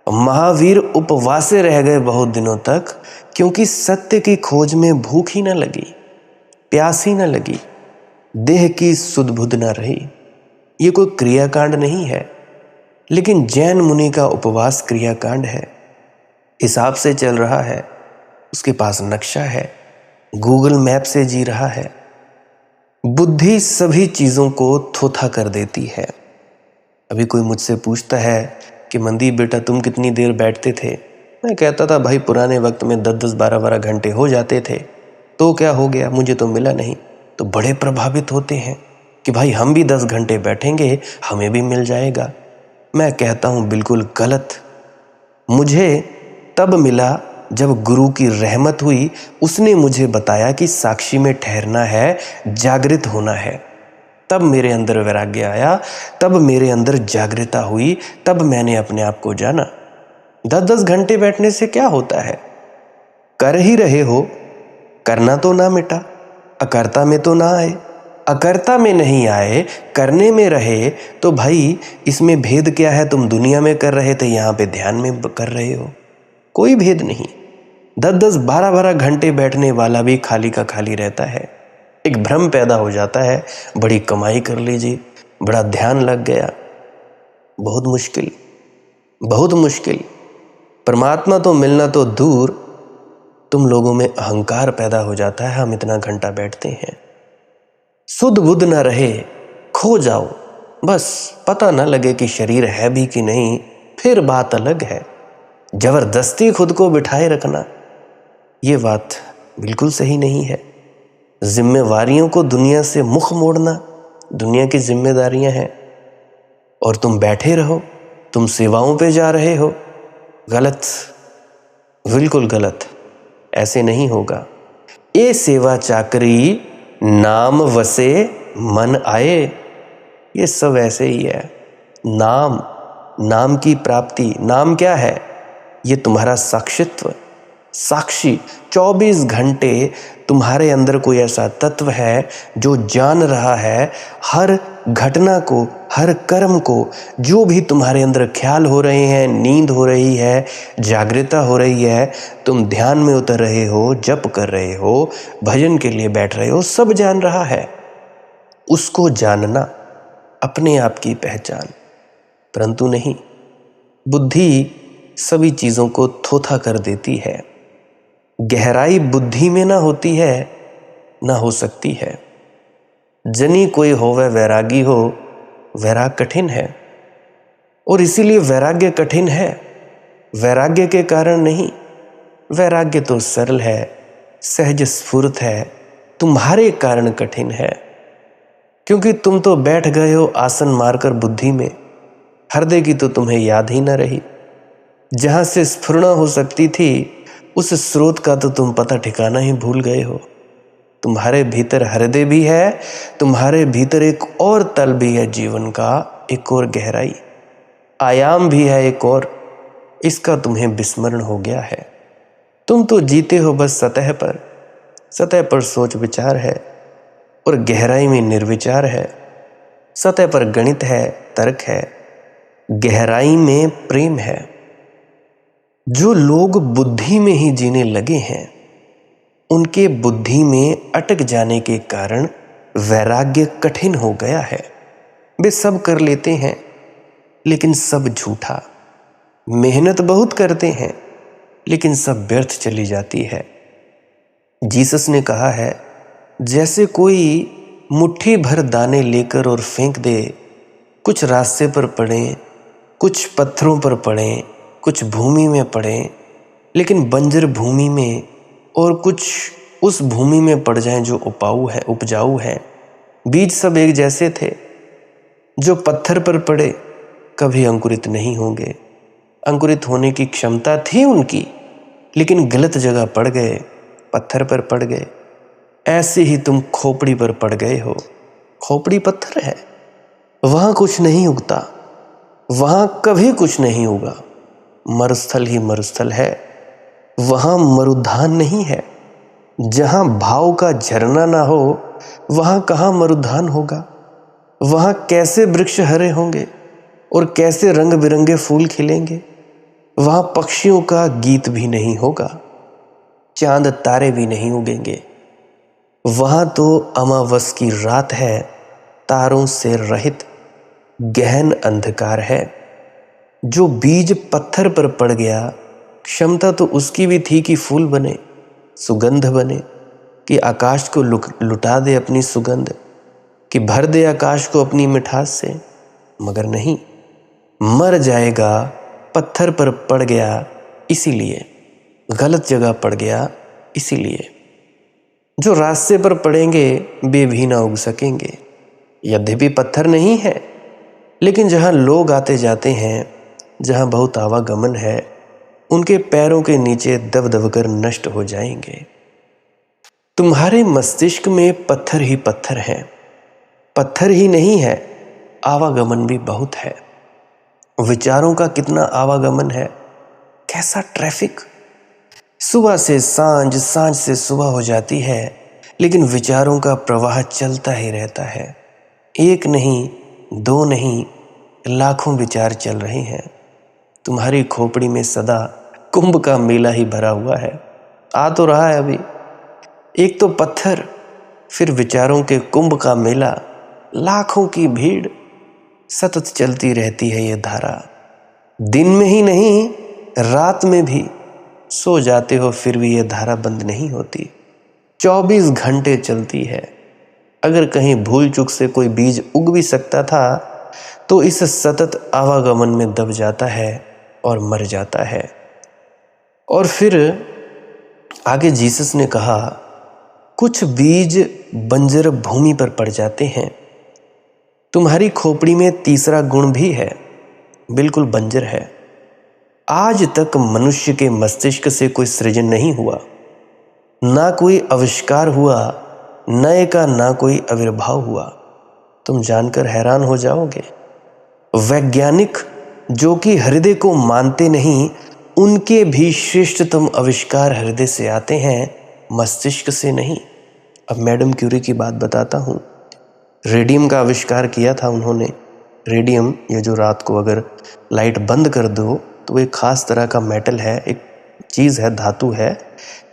महावीर उपवासे रह गए बहुत दिनों तक क्योंकि सत्य की खोज में भूख ही न लगी, प्यास ही न लगी, देह की सुध बुध न रही। ये कोई क्रियाकांड नहीं है, लेकिन जैन मुनि का उपवास क्रियाकांड है। हिसाब से चल रहा है, उसके पास नक्शा है, गूगल मैप से जी रहा है। बुद्धि सभी चीज़ों को थोथा कर देती है। अभी कोई मुझसे पूछता है कि मनदीप बेटा तुम कितनी देर बैठते थे, मैं कहता था भाई पुराने वक्त में 10-10, 12-12 घंटे हो जाते थे, तो क्या हो गया, मुझे तो मिला नहीं। तो बड़े प्रभावित होते हैं कि भाई हम भी 10 घंटे बैठेंगे, हमें भी मिल जाएगा। मैं कहता हूँ बिल्कुल गलत। मुझे तब मिला जब गुरु की रहमत हुई, उसने मुझे बताया कि साक्षी में ठहरना है, जागृत होना है। तब मेरे अंदर वैराग्य आया, तब मेरे अंदर जागृता हुई, तब मैंने अपने आप को जाना। 10-10 घंटे बैठने से क्या होता है, कर ही रहे हो, करना तो ना मिटा, अकर्ता में तो ना आए। अकर्ता में नहीं आए, करने में रहे, तो भाई इसमें भेद क्या है? तुम दुनिया में कर रहे थे, यहाँ पे ध्यान में कर रहे हो, कोई भेद नहीं। 10-10, 12-12 घंटे बैठने वाला भी खाली का खाली रहता है। एक भ्रम पैदा हो जाता है, बड़ी कमाई कर लीजिए, बड़ा ध्यान लग गया। बहुत मुश्किल, बहुत मुश्किल। परमात्मा तो मिलना तो दूर, तुम लोगों में अहंकार पैदा हो जाता है। हम इतना घंटा बैठते हैं, सुध बुध न रहे, खो जाओ, बस पता न लगे कि शरीर है भी कि नहीं, फिर बात अलग है। जबरदस्ती खुद को बिठाए रखना, ये बात बिल्कुल सही नहीं है। जिम्मेवारियों को दुनिया से मुख मोड़ना, दुनिया की जिम्मेदारियां हैं, और तुम बैठे रहो, तुम सेवाओं पे जा रहे हो, गलत, बिल्कुल गलत। ऐसे नहीं होगा। ये सेवा चाकरी नाम वसे मन आए, ये सब ऐसे ही है। नाम, नाम की प्राप्ति। नाम क्या है? ये तुम्हारा साक्षित्व, साक्षी। 24 घंटे तुम्हारे अंदर कोई ऐसा तत्व है जो जान रहा है हर घटना को, हर कर्म को। जो भी तुम्हारे अंदर ख्याल हो रहे हैं, नींद हो रही है, जागृता हो रही है, तुम ध्यान में उतर रहे हो, जप कर रहे हो, भजन के लिए बैठ रहे हो, सब जान रहा है। उसको जानना अपने आप की पहचान, परंतु नहीं, बुद्धि सभी चीज़ों को थोथा कर देती है। गहराई बुद्धि में ना होती है, ना हो सकती है। जनी कोई होवे वैरागी हो, वैराग कठिन है, और इसीलिए वैराग्य कठिन है। वैराग्य के कारण नहीं, वैराग्य तो सरल है, सहज स्फूर्त है। तुम्हारे कारण कठिन है, क्योंकि तुम तो बैठ गए हो आसन मारकर बुद्धि में, हृदय की तो तुम्हें याद ही न रही। जहाँ से स्फुरना हो सकती थी, उस स्रोत का तो तुम पता ठिकाना ही भूल गए हो। तुम्हारे भीतर हृदय भी है, तुम्हारे भीतर एक और तल भी है जीवन का, एक और गहराई, आयाम भी है एक और। इसका तुम्हें विस्मरण हो गया है। तुम तो जीते हो बस सतह पर। सतह पर सोच विचार है और गहराई में निर्विचार है। सतह पर गणित है, तर्क है, गहराई में प्रेम है। जो लोग बुद्धि में ही जीने लगे हैं, उनके बुद्धि में अटक जाने के कारण वैराग्य कठिन हो गया है। वे सब कर लेते हैं, लेकिन सब झूठा। मेहनत बहुत करते हैं, लेकिन सब व्यर्थ चली जाती है। जीसस ने कहा है, जैसे कोई मुट्ठी भर दाने लेकर और फेंक दे, कुछ रास्ते पर पड़े, कुछ पत्थरों पर पड़े, कुछ भूमि में पड़े, लेकिन बंजर भूमि में, और कुछ उस भूमि में पड़ जाएं जो उपजाऊ है। बीज सब एक जैसे थे। जो पत्थर पर पड़े कभी अंकुरित नहीं होंगे। अंकुरित होने की क्षमता थी उनकी, लेकिन गलत जगह पड़ गए, पत्थर पर पड़ गए। ऐसे ही तुम खोपड़ी पर पड़ गए हो। खोपड़ी पत्थर है, वहां कुछ नहीं उगता, वहां कभी कुछ नहीं होगा। मरुस्थल ही मरुस्थल है, वहां मरुधान नहीं है। जहां भाव का झरना ना हो, वहां कहां मरुधान होगा। वहां कैसे वृक्ष हरे होंगे और कैसे रंग बिरंगे फूल खिलेंगे। वहां पक्षियों का गीत भी नहीं होगा, चांद तारे भी नहीं उगेंगे। वहां तो अमावस की रात है, तारों से रहित गहन अंधकार है। जो बीज पत्थर पर पड़ गया, क्षमता तो उसकी भी थी कि फूल बने, सुगंध बने, कि आकाश को लुटा दे अपनी सुगंध, कि भर दे आकाश को अपनी मिठास से, मगर नहीं, मर जाएगा। पत्थर पर पड़ गया इसीलिए, गलत जगह पड़ गया इसीलिए। जो रास्ते पर पड़ेंगे वे भी ना उग सकेंगे। यद्यपि पत्थर नहीं है, लेकिन जहाँ लोग आते जाते हैं, जहाँ बहुत आवागमन है, उनके पैरों के नीचे दब दब कर नष्ट हो जाएंगे। तुम्हारे मस्तिष्क में पत्थर ही पत्थर हैं। पत्थर ही नहीं है, आवागमन भी बहुत है। विचारों का कितना आवागमन है, कैसा ट्रैफिक। सुबह से सांझ, सांझ से सुबह हो जाती है, लेकिन विचारों का प्रवाह चलता ही रहता है। एक नहीं, दो नहीं, लाखों विचार चल रहे हैं। तुम्हारी खोपड़ी में सदा कुंभ का मेला ही भरा हुआ है। आ तो रहा है अभी। एक तो पत्थर, फिर विचारों के कुंभ का मेला, लाखों की भीड़, सतत चलती रहती है ये धारा। दिन में ही नहीं, रात में भी सो जाते हो, फिर भी ये धारा बंद नहीं होती। 24 घंटे चलती है। अगर कहीं भूल चूक से कोई बीज उग भी सकता था, तो इस सतत आवागमन में दब जाता है और मर जाता है। और फिर आगे जीसस ने कहा, कुछ बीज बंजर भूमि पर पड़ जाते हैं। तुम्हारी खोपड़ी में तीसरा गुण भी है, बिल्कुल बंजर है। आज तक मनुष्य के मस्तिष्क से कोई सृजन नहीं हुआ, ना कोई आविष्कार हुआ, नए का ना कोई आविर्भाव हुआ। तुम जानकर हैरान हो जाओगे। वैज्ञानिक जो कि हृदय को मानते नहीं, उनके भी श्रेष्ठतम आविष्कार हृदय से आते हैं, मस्तिष्क से नहीं। अब मैडम क्यूरी की बात बताता हूँ। रेडियम का आविष्कार किया था उन्होंने। रेडियम, ये जो रात को अगर लाइट बंद कर दो तो एक खास तरह का मेटल है, एक चीज़ है, धातु है,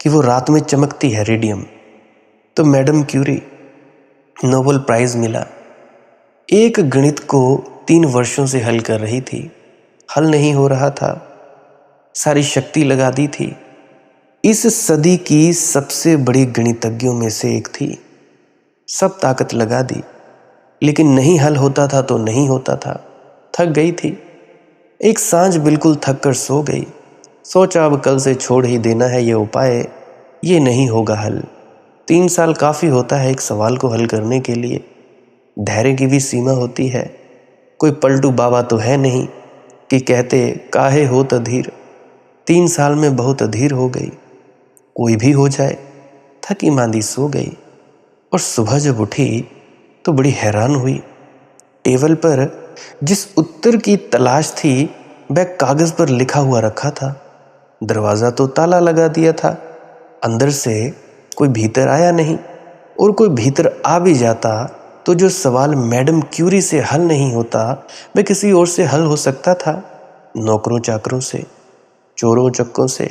कि वो रात में चमकती है, रेडियम। तो मैडम क्यूरी, नोबेल प्राइज़ मिला। एक गणित को 3 वर्षों से हल कर रही थी, हल नहीं हो रहा था, सारी शक्ति लगा दी थी। इस सदी की सबसे बड़ी गणितज्ञों में से एक थी। सब ताकत लगा दी, लेकिन नहीं हल होता था तो नहीं होता था। थक गई थी। एक सांझ बिल्कुल थक कर सो गई। सोचा अब कल से छोड़ ही देना है ये उपाय, ये नहीं होगा हल। 3 साल काफ़ी होता है एक सवाल को हल करने के लिए। धैर्य की भी सीमा होती है। कोई पलटू बाबा तो है नहीं कि कहते काहे हो तधीर, 3 साल में बहुत अधीर हो गई, कोई भी हो जाए। थकी मांदी सो गई और सुबह जब उठी तो बड़ी हैरान हुई। टेबल पर जिस उत्तर की तलाश थी वह कागज पर लिखा हुआ रखा था। दरवाजा तो ताला लगा दिया था, अंदर से कोई भीतर आया नहीं, और कोई भीतर आ भी जाता तो जो सवाल मैडम क्यूरी से हल नहीं होता वह किसी और से हल हो सकता था। नौकरों चाकरों से, चोरों चक्कों से।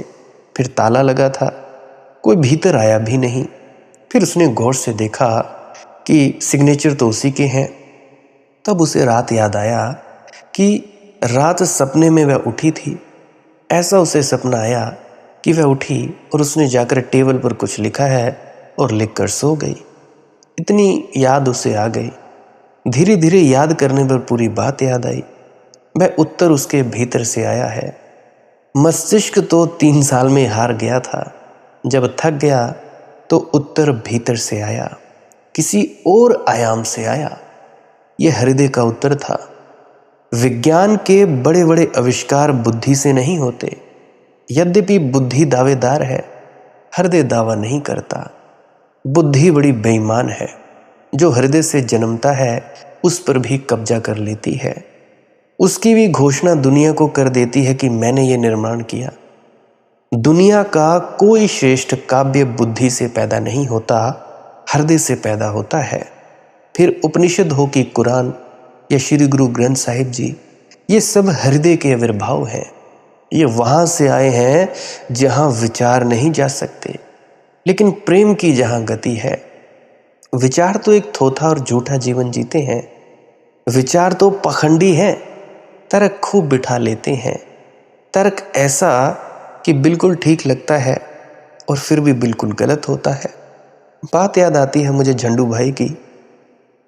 फिर ताला लगा था, कोई भीतर आया भी नहीं। फिर उसने गौर से देखा कि सिग्नेचर तो उसी के हैं। तब उसे रात याद आया कि रात सपने में वह उठी थी। ऐसा उसे सपना आया कि वह उठी और उसने जाकर टेबल पर कुछ लिखा है और लिखकर सो गई। इतनी याद उसे आ गई। धीरे धीरे याद करने पर पूरी बात याद आई। वह उत्तर उसके भीतर से आया है। मस्तिष्क तो 3 साल में हार गया था। जब थक गया तो उत्तर भीतर से आया, किसी और आयाम से आया। यह हृदय का उत्तर था। विज्ञान के बड़े बड़े आविष्कार बुद्धि से नहीं होते। यद्यपि बुद्धि दावेदार है, हृदय दावा नहीं करता। बुद्धि बड़ी बेईमान है। जो हृदय से जन्मता है उस पर भी कब्जा कर लेती है। उसकी भी घोषणा दुनिया को कर देती है कि मैंने ये निर्माण किया। दुनिया का कोई श्रेष्ठ काव्य बुद्धि से पैदा नहीं होता, हृदय से पैदा होता है। फिर उपनिषद हो कि कुरान या श्री गुरु ग्रंथ साहिब जी, ये सब हृदय के आविर्भाव हैं। ये वहां से आए हैं जहां विचार नहीं जा सकते, लेकिन प्रेम की जहां गति है। विचार तो एक थोथा और झूठा जीवन जीते हैं। विचार तो पखंडी हैं, तर्क खूब बिठा लेते हैं। तर्क ऐसा कि बिल्कुल ठीक लगता है और फिर भी बिल्कुल गलत होता है। बात याद आती है मुझे झंडू भाई की।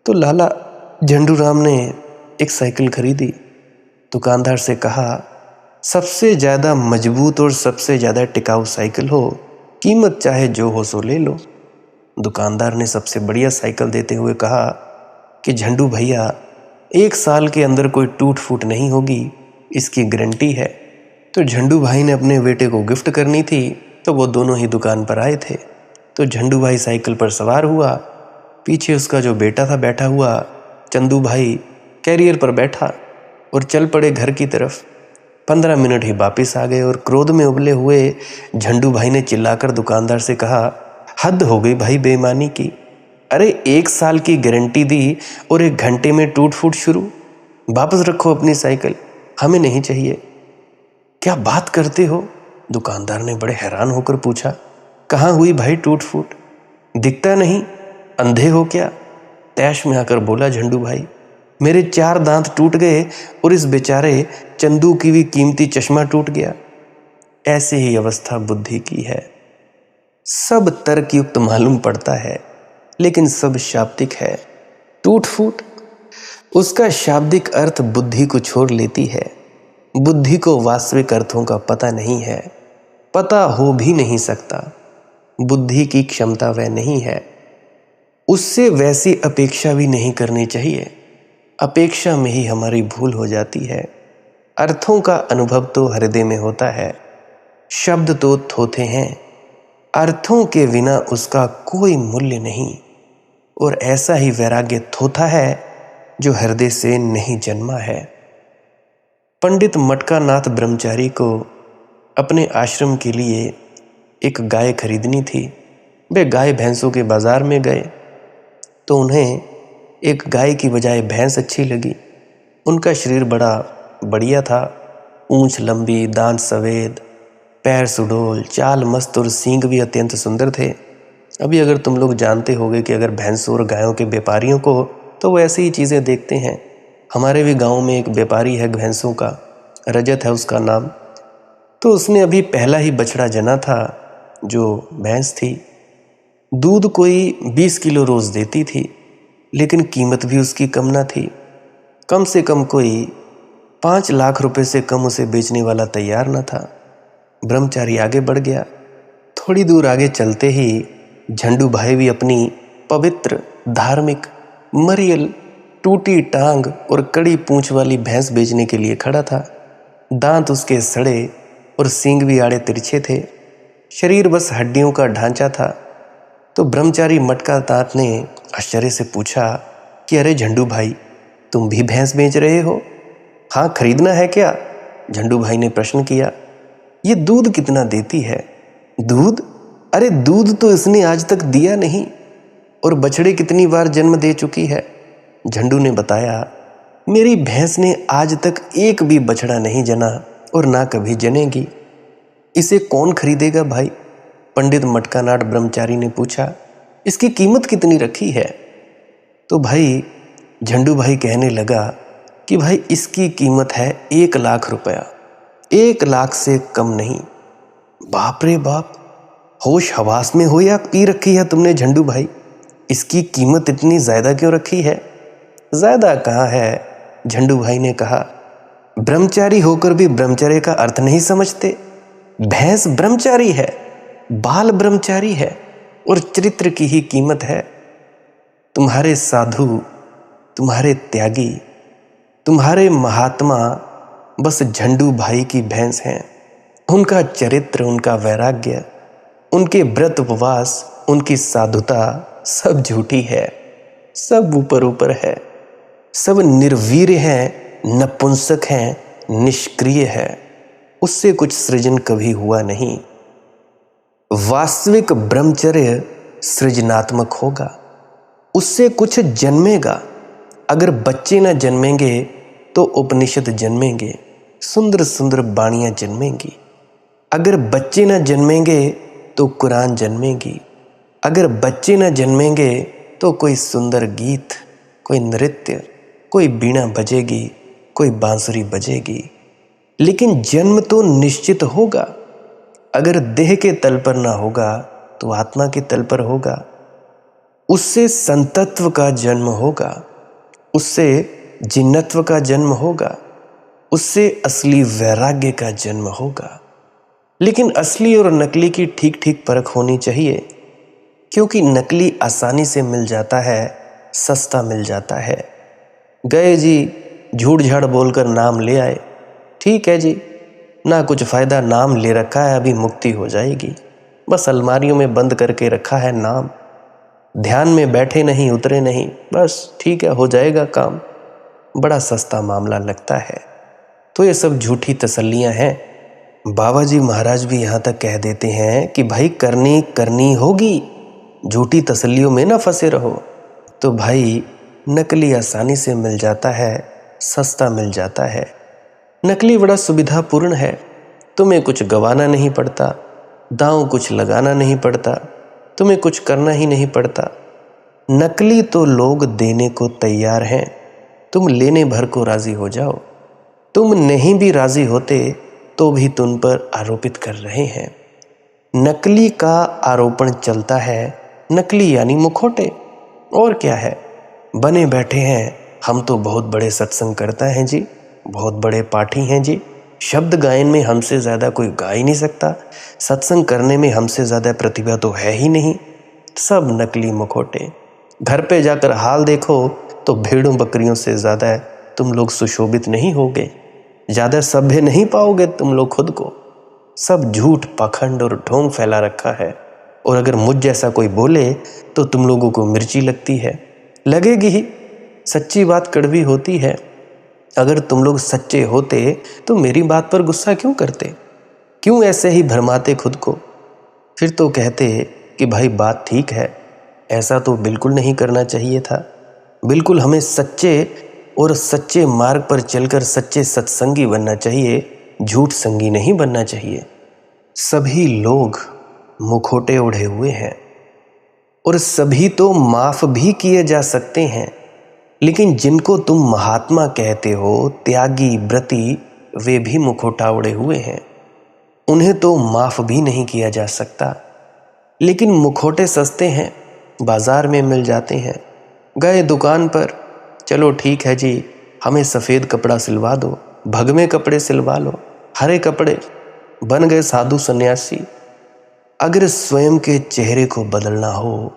तो लाला झंडू राम ने एक साइकिल खरीदी। दुकानदार से कहा, सबसे ज़्यादा मजबूत और सबसे ज़्यादा टिकाऊ साइकिल हो, कीमत चाहे जो हो सो ले लो। दुकानदार ने सबसे बढ़िया साइकिल देते हुए कहा कि झंडू भैया, 1 साल के अंदर कोई टूट फूट नहीं होगी, इसकी गारंटी है। तो झंडू भाई ने अपने बेटे को गिफ्ट करनी थी, तो वो दोनों ही दुकान पर आए थे। तो झंडू भाई साइकिल पर सवार हुआ, पीछे उसका जो बेटा था बैठा हुआ, चंदू भाई कैरियर पर बैठा और चल पड़े घर की तरफ। 15 मिनट ही वापिस आ गए और क्रोध में उबले हुए झंडू भाई ने चिल्लाकर दुकानदार से कहा, हद हो गई भाई बेईमानी की। अरे 1 साल की गारंटी दी और 1 घंटे में टूट फूट शुरू। वापस रखो अपनी साइकिल, हमें नहीं चाहिए। क्या बात करते हो? दुकानदार ने बड़े हैरान होकर पूछा। कहाँ हुई भाई टूट फूट? दिखता नहीं, अंधे हो क्या? तैश में आकर बोला झंडू भाई, मेरे 4 दांत टूट गए और इस बेचारे चंदू की भी कीमती चश्मा टूट गया। ऐसी ही अवस्था बुद्धि की है। सब तर्कयुक्त मालूम पड़ता है, लेकिन सब शाब्दिक है। टूट फूट, उसका शाब्दिक अर्थ बुद्धि को छोड़ लेती है। बुद्धि को वास्तविक अर्थों का पता नहीं है, पता हो भी नहीं सकता। बुद्धि की क्षमता वह नहीं है, उससे वैसी अपेक्षा भी नहीं करनी चाहिए। अपेक्षा में ही हमारी भूल हो जाती है। अर्थों का अनुभव तो हृदय में होता है। शब्द तो थोथे हैं, अर्थों के बिना उसका कोई मूल्य नहीं। और ऐसा ही वैराग्य थोथा है जो हृदय से नहीं जन्मा है। पंडित मटका नाथ ब्रह्मचारी को अपने आश्रम के लिए एक गाय खरीदनी थी। वे गाय भैंसों के बाजार में गए तो उन्हें एक गाय की बजाय भैंस अच्छी लगी। उनका शरीर बड़ा बढ़िया था, पूंछ लंबी, दांत सफ़ेद, पैर सुडौल, चाल मस्त और सींग भी अत्यंत सुंदर थे। अभी अगर तुम लोग जानते होगे कि अगर भैंसों और गायों के व्यापारियों को, तो वो ऐसी ही चीज़ें देखते हैं। हमारे भी गांव में एक व्यापारी है भैंसों का, रजत है उसका नाम। तो उसने अभी पहला ही बछड़ा जना था जो भैंस थी। दूध कोई 20 किलो रोज़ देती थी, लेकिन कीमत भी उसकी कम ना थी। कम से कम कोई 5 लाख रुपए से कम उसे बेचने वाला तैयार न था। ब्रह्मचारी आगे बढ़ गया। थोड़ी दूर आगे चलते ही झंडू भाई भी अपनी पवित्र, धार्मिक, मरियल, टूटी टांग और कड़ी पूंछ वाली भैंस बेचने के लिए खड़ा था। दांत उसके सड़े, और सींग भी आड़े तिरछे थे। शरीर बस हड्डियों का ढांचा था। तो ब्रह्मचारी मटका तात ने आश्चर्य से पूछा कि अरे झंडू भाई, तुम भी भैंस बेच रहे हो? हाँ, खरीदना है क्या? झंडू भाई ने प्रश्न किया। ये दूध कितना देती है? दूध? अरे दूध तो इसने आज तक दिया नहीं। और बछड़े कितनी बार जन्म दे चुकी है? झंडू ने बताया, मेरी भैंस ने आज तक एक भी बछड़ा नहीं जना और ना कभी जनेगी। इसे कौन खरीदेगा भाई? पंडित मटकानाट ब्रह्मचारी ने पूछा। इसकी कीमत कितनी रखी है? तो भाई झंडू भाई कहने लगा कि भाई इसकी कीमत है 1,00,000 रुपया, 1,00,000 से कम नहीं। बाप रे बाप, होश हवास में हो या पी रखी है तुमने झंडू भाई? इसकी कीमत इतनी ज्यादा क्यों रखी है? ज्यादा कहाँ है, झंडू भाई ने कहा। ब्रह्मचारी होकर भी ब्रह्मचर्य का अर्थ नहीं समझते। भैंस ब्रह्मचारी है, बाल ब्रह्मचारी है और चरित्र की ही कीमत है। तुम्हारे साधु, तुम्हारे त्यागी, तुम्हारे महात्मा बस झंडू भाई की भैंस हैं। उनका चरित्र, उनका वैराग्य, उनके व्रत उपवास, उनकी साधुता सब झूठी है, सब ऊपर ऊपर है, सब निर्वीर हैं, नपुंसक हैं, निष्क्रिय है। उससे कुछ सृजन कभी हुआ नहीं। वास्तविक ब्रह्मचर्य सृजनात्मक होगा, उससे कुछ जन्मेगा। अगर बच्चे न जन्मेंगे तो उपनिषद जन्मेंगे, सुंदर सुंदर बाणियां जन्मेंगी। अगर बच्चे न जन्मेंगे तो कुरान जन्मेगी। अगर बच्चे न जन्मेंगे तो कोई सुंदर गीत, कोई नृत्य, कोई बीणा बजेगी, कोई बांसुरी बजेगी। लेकिन जन्म तो निश्चित होगा। अगर देह के तल पर ना होगा तो आत्मा के तल पर होगा। उससे संतत्व का जन्म होगा, उससे जिन्नत्व का जन्म होगा, उससे असली वैराग्य का जन्म होगा। लेकिन असली और नकली की ठीक ठीक परख होनी चाहिए, क्योंकि नकली आसानी से मिल जाता है, सस्ता मिल जाता है। गए जी, झूठ झाड़ बोलकर नाम ले आए, ठीक है जी, ना कुछ फायदा, नाम ले रखा है, अभी मुक्ति हो जाएगी। बस अलमारियों में बंद करके रखा है नाम, ध्यान में बैठे नहीं, उतरे नहीं, बस ठीक है, हो जाएगा काम। बड़ा सस्ता मामला लगता है। तो ये सब झूठी तसल्लियां हैं। बाबा जी महाराज भी यहाँ तक कह देते हैं कि भाई करनी करनी होगी, झूठी तसल्लियों में ना फंसे रहो। तो भाई नकली आसानी से मिल जाता है, सस्ता मिल जाता है। नकली बड़ा सुविधापूर्ण है, तुम्हें कुछ गंवाना नहीं पड़ता, दांव कुछ लगाना नहीं पड़ता, तुम्हें कुछ करना ही नहीं पड़ता। नकली तो लोग देने को तैयार हैं, तुम लेने भर को राजी हो जाओ। तुम नहीं भी राजी होते तो भी तुम पर आरोपित कर रहे हैं। नकली का आरोपण चलता है, नकली यानी मुखौटे, और क्या है। बने बैठे हैं, हम तो बहुत बड़े सत्संग करता हैं जी, बहुत बड़े पाठी हैं जी, शब्द गायन में हमसे ज़्यादा कोई गा ही नहीं सकता, सत्संग करने में हमसे ज़्यादा प्रतिभा तो है ही नहीं। सब नकली मुखौटे। घर पे जाकर हाल देखो तो भेड़ों बकरियों से ज़्यादा तुम लोग सुशोभित नहीं होगे, ज़्यादा सभ्य नहीं पाओगे तुम लोग खुद को। सब झूठ, पाखंड और ढोंग फैला रखा है। और अगर मुझ जैसा कोई बोले तो तुम लोगों को मिर्ची लगती है, लगेगी ही। सच्ची बात कड़वी होती है। अगर तुम लोग सच्चे होते तो मेरी बात पर गुस्सा क्यों करते, क्यों ऐसे ही भरमाते खुद को? फिर तो कहते कि भाई बात ठीक है, ऐसा तो बिल्कुल नहीं करना चाहिए था। बिल्कुल हमें सच्चे और सच्चे मार्ग पर चलकर सच्चे सत्संगी बनना चाहिए, झूठ संगी नहीं बनना चाहिए। सभी लोग मुखौटे ओढ़े हुए हैं और सभी तो माफ भी किए जा सकते हैं, लेकिन जिनको तुम महात्मा कहते हो, त्यागी, व्रती, वे भी मुखौटा ओढ़े हुए हैं। उन्हें तो माफ भी नहीं किया जा सकता। लेकिन मुखौटे सस्ते हैं, बाजार में मिल जाते हैं। गए दुकान पर, चलो ठीक है जी, हमें सफ़ेद कपड़ा सिलवा दो, भगवे कपड़े सिलवा लो, हरे कपड़े, बन गए साधु सन्यासी। अगर स्वयं के चेहरे को बदलना हो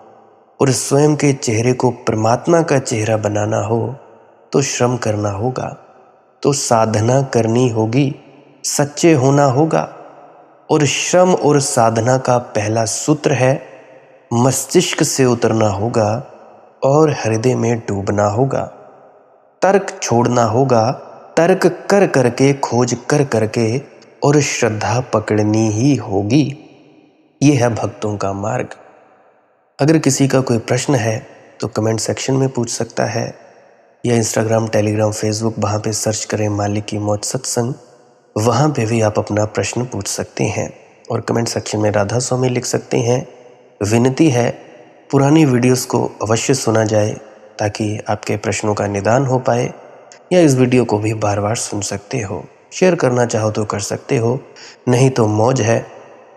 और स्वयं के चेहरे को परमात्मा का चेहरा बनाना हो तो श्रम करना होगा, तो साधना करनी होगी, सच्चे होना होगा, और श्रम और साधना का पहला सूत्र है, मस्तिष्क से उतरना होगा और हृदय में डूबना होगा। तर्क छोड़ना होगा, तर्क कर करके, खोज कर करके और श्रद्धा पकड़नी ही होगी। ये है भक्तों का मार्ग। अगर किसी का कोई प्रश्न है तो कमेंट सेक्शन में पूछ सकता है, या इंस्टाग्राम, टेलीग्राम, फेसबुक, वहाँ पे सर्च करें मालिक की मौज सत्संग, वहाँ पे भी आप अपना प्रश्न पूछ सकते हैं। और कमेंट सेक्शन में राधा स्वामी लिख सकते हैं। विनती है, पुरानी वीडियोस को अवश्य सुना जाए ताकि आपके प्रश्नों का निदान हो पाए, या इस वीडियो को भी बार बार सुन सकते हो। शेयर करना चाहो तो कर सकते हो, नहीं तो मौज है।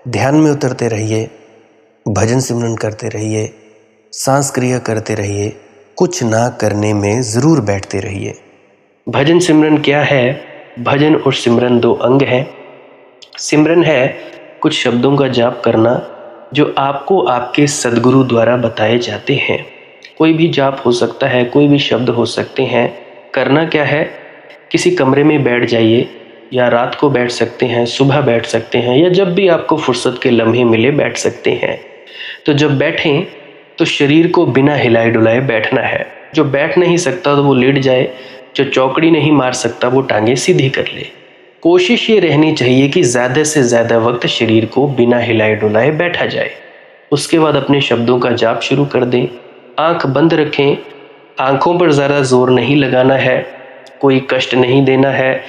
ध्यान में उतरते रहिए, भजन सिमरन करते रहिए, सांस क्रिया करते रहिए, कुछ ना करने में ज़रूर बैठते रहिए। भजन सिमरन क्या है? भजन और सिमरन दो अंग हैं। सिमरन है कुछ शब्दों का जाप करना जो आपको आपके सद्गुरु द्वारा बताए जाते हैं। कोई भी जाप हो सकता है, कोई भी शब्द हो सकते हैं। करना क्या है? किसी कमरे में बैठ जाइए, या रात को बैठ सकते हैं, सुबह बैठ सकते हैं, या जब भी आपको फुर्सत के लम्हे मिले बैठ सकते हैं। तो जब बैठें तो शरीर को बिना हिलाए डुलाए बैठना है। जो बैठ नहीं सकता तो वो लेट जाए, जो चौकड़ी नहीं मार सकता वो टांगे सीधी कर ले। कोशिश ये रहनी चाहिए कि ज़्यादा से ज़्यादा वक्त शरीर को बिना हिलाए डुलाए बैठा जाए। उसके बाद अपने शब्दों का जाप शुरू कर दें। आंख बंद रखें, आंखों पर ज़्यादा जोर नहीं लगाना है, कोई कष्ट नहीं देना है,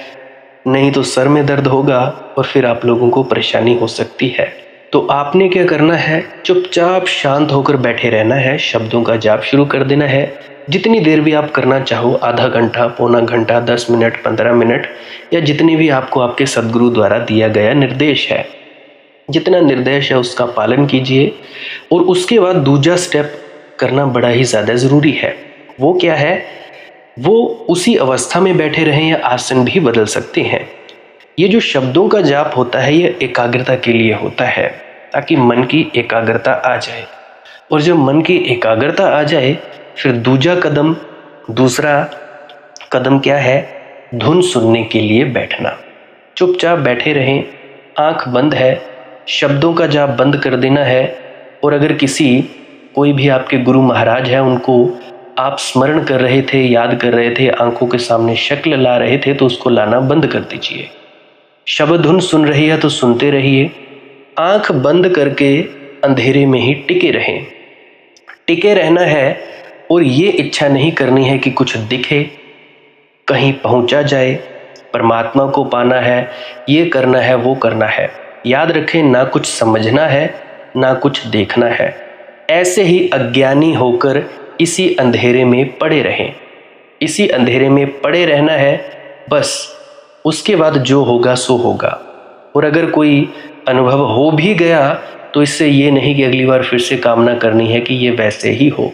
नहीं तो सर में दर्द होगा और फिर आप लोगों को परेशानी हो सकती है। तो आपने क्या करना है? चुपचाप शांत होकर बैठे रहना है, शब्दों का जाप शुरू कर देना है। जितनी देर भी आप करना चाहो, आधा घंटा, पौना घंटा, 10 मिनट, 15 मिनट, या जितनी भी आपको आपके सद्गुरु द्वारा दिया गया निर्देश है, जितना निर्देश है उसका पालन कीजिए। और उसके बाद दूसरा स्टेप करना बड़ा ही ज़्यादा ज़रूरी है। वो क्या है? वो उसी अवस्था में बैठे रहें या आसन भी बदल सकते हैं। ये जो शब्दों का जाप होता है ये एकाग्रता के लिए होता है, ताकि मन की एकाग्रता आ जाए। और जब मन की एकाग्रता आ जाए फिर दूसरा कदम क्या है? धुन सुनने के लिए बैठना। चुपचाप बैठे रहें, आंख बंद है, शब्दों का जाप बंद कर देना है। और अगर कोई भी आपके गुरु महाराज है, उनको आप स्मरण कर रहे थे, याद कर रहे थे, आंखों के सामने शक्ल ला रहे थे, तो उसको लाना बंद कर दीजिए। शब्द धुन सुन रही है तो सुनते रहिए, आंख बंद करके अंधेरे में ही टिके रहें। टिके रहना है और ये इच्छा नहीं करनी है कि कुछ दिखे, कहीं पहुंचा जाए, परमात्मा को पाना है, ये करना है, वो करना है। याद रखें, ना कुछ समझना है, ना कुछ देखना है। ऐसे ही अज्ञानी होकर इसी अंधेरे में पड़े रहें। इसी अंधेरे में पड़े रहना है बस। उसके बाद जो होगा सो होगा। और अगर कोई अनुभव हो भी गया तो इससे ये नहीं कि अगली बार फिर से कामना करनी है कि ये वैसे ही हो।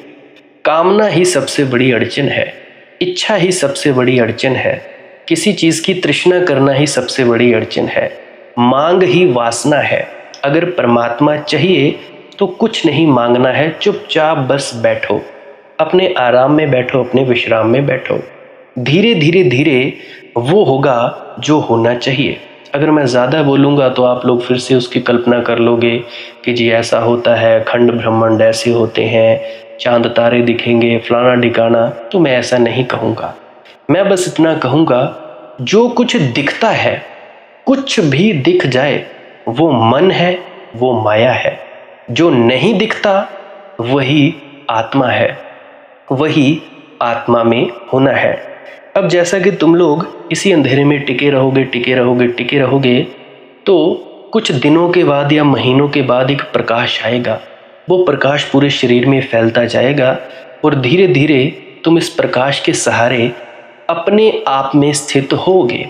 कामना ही सबसे बड़ी अड़चन है, इच्छा ही सबसे बड़ी अड़चन है, किसी चीज़ की तृष्णा करना ही सबसे बड़ी अड़चन है, मांग ही वासना है। अगर परमात्मा चाहिए तो कुछ नहीं मांगना है, चुपचाप बस बैठो, अपने आराम में बैठो, अपने विश्राम में बैठो। धीरे धीरे धीरे वो होगा जो होना चाहिए। अगर मैं ज़्यादा बोलूँगा तो आप लोग फिर से उसकी कल्पना कर लोगे कि जी ऐसा होता है, खंड ब्रह्मांड ऐसे होते हैं, चांद तारे दिखेंगे, फलाना ढिकाना। तो मैं ऐसा नहीं कहूँगा। मैं बस इतना कहूँगा, जो कुछ दिखता है, कुछ भी दिख जाए, वो मन है, वो माया है। जो नहीं दिखता वही आत्मा है, वही आत्मा में होना है। अब जैसा कि तुम लोग इसी अंधेरे में टिके रहोगे, टिके रहोगे, टिके रहोगे, तो कुछ दिनों के बाद या महीनों के बाद एक प्रकाश आएगा। वो प्रकाश पूरे शरीर में फैलता जाएगा और धीरे धीरे तुम इस प्रकाश के सहारे अपने आप में स्थित होगे।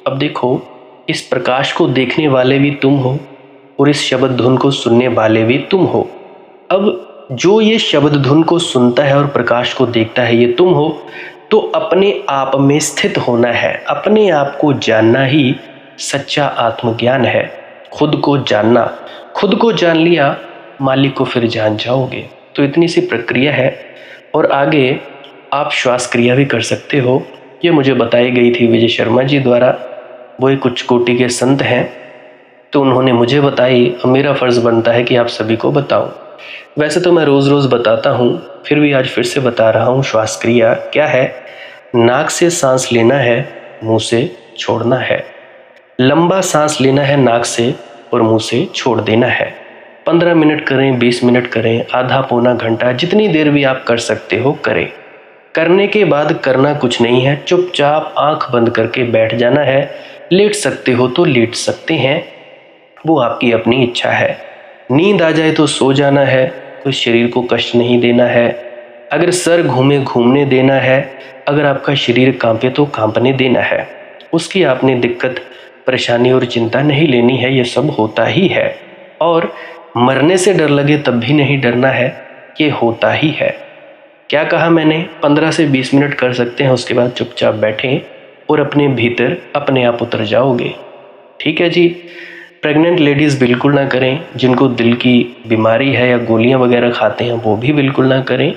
अब देखो, इस प्रकाश को देखने वाले भी तुम हो और इस शब्द धुन को सुनने वाले भी तुम हो। अब जो ये शब्द धुन को सुनता है और प्रकाश को देखता है, ये तुम हो। तो अपने आप में स्थित होना है, अपने आप को जानना ही सच्चा आत्मज्ञान है। खुद को जानना, खुद को जान लिया, मालिक को फिर जान जाओगे। तो इतनी सी प्रक्रिया है। और आगे आप श्वास क्रिया भी कर सकते हो। ये मुझे बताई गई थी विजय शर्मा जी द्वारा, वो एक उच्च कोटि के संत हैं। तो उन्होंने मुझे बताई और मेरा फ़र्ज़ बनता है कि आप सभी को बताऊं। वैसे तो मैं रोज़ रोज़ बताता हूं, फिर भी आज फिर से बता रहा हूं। श्वास क्रिया क्या है? नाक से सांस लेना है, मुंह से छोड़ना है। लंबा सांस लेना है नाक से और मुंह से छोड़ देना है। 15 मिनट करें, 20 मिनट करें, आधा पौना घंटा, जितनी देर भी आप कर सकते हो करें। करने के बाद करना कुछ नहीं है, चुपचाप आंख बंद करके बैठ जाना है। लेट सकते हो तो लेट सकते हैं, वो आपकी अपनी इच्छा है। नींद आ जाए तो सो जाना है, कोई शरीर को कष्ट नहीं देना है। अगर सर घूमे घूमने देना है, अगर आपका शरीर कांपे तो कांपने देना है। उसकी आपने दिक्कत, परेशानी और चिंता नहीं लेनी है, ये सब होता ही है। और मरने से डर लगे तब भी नहीं डरना है, ये होता ही है। क्या कहा मैंने? 15 से 20 मिनट कर सकते हैं, उसके बाद चुपचाप बैठें और अपने भीतर अपने आप उतर जाओगे। ठीक है जी। प्रेग्नेंट लेडीज़ बिल्कुल ना करें, जिनको दिल की बीमारी है या गोलियां वगैरह खाते हैं वो भी बिल्कुल ना करें,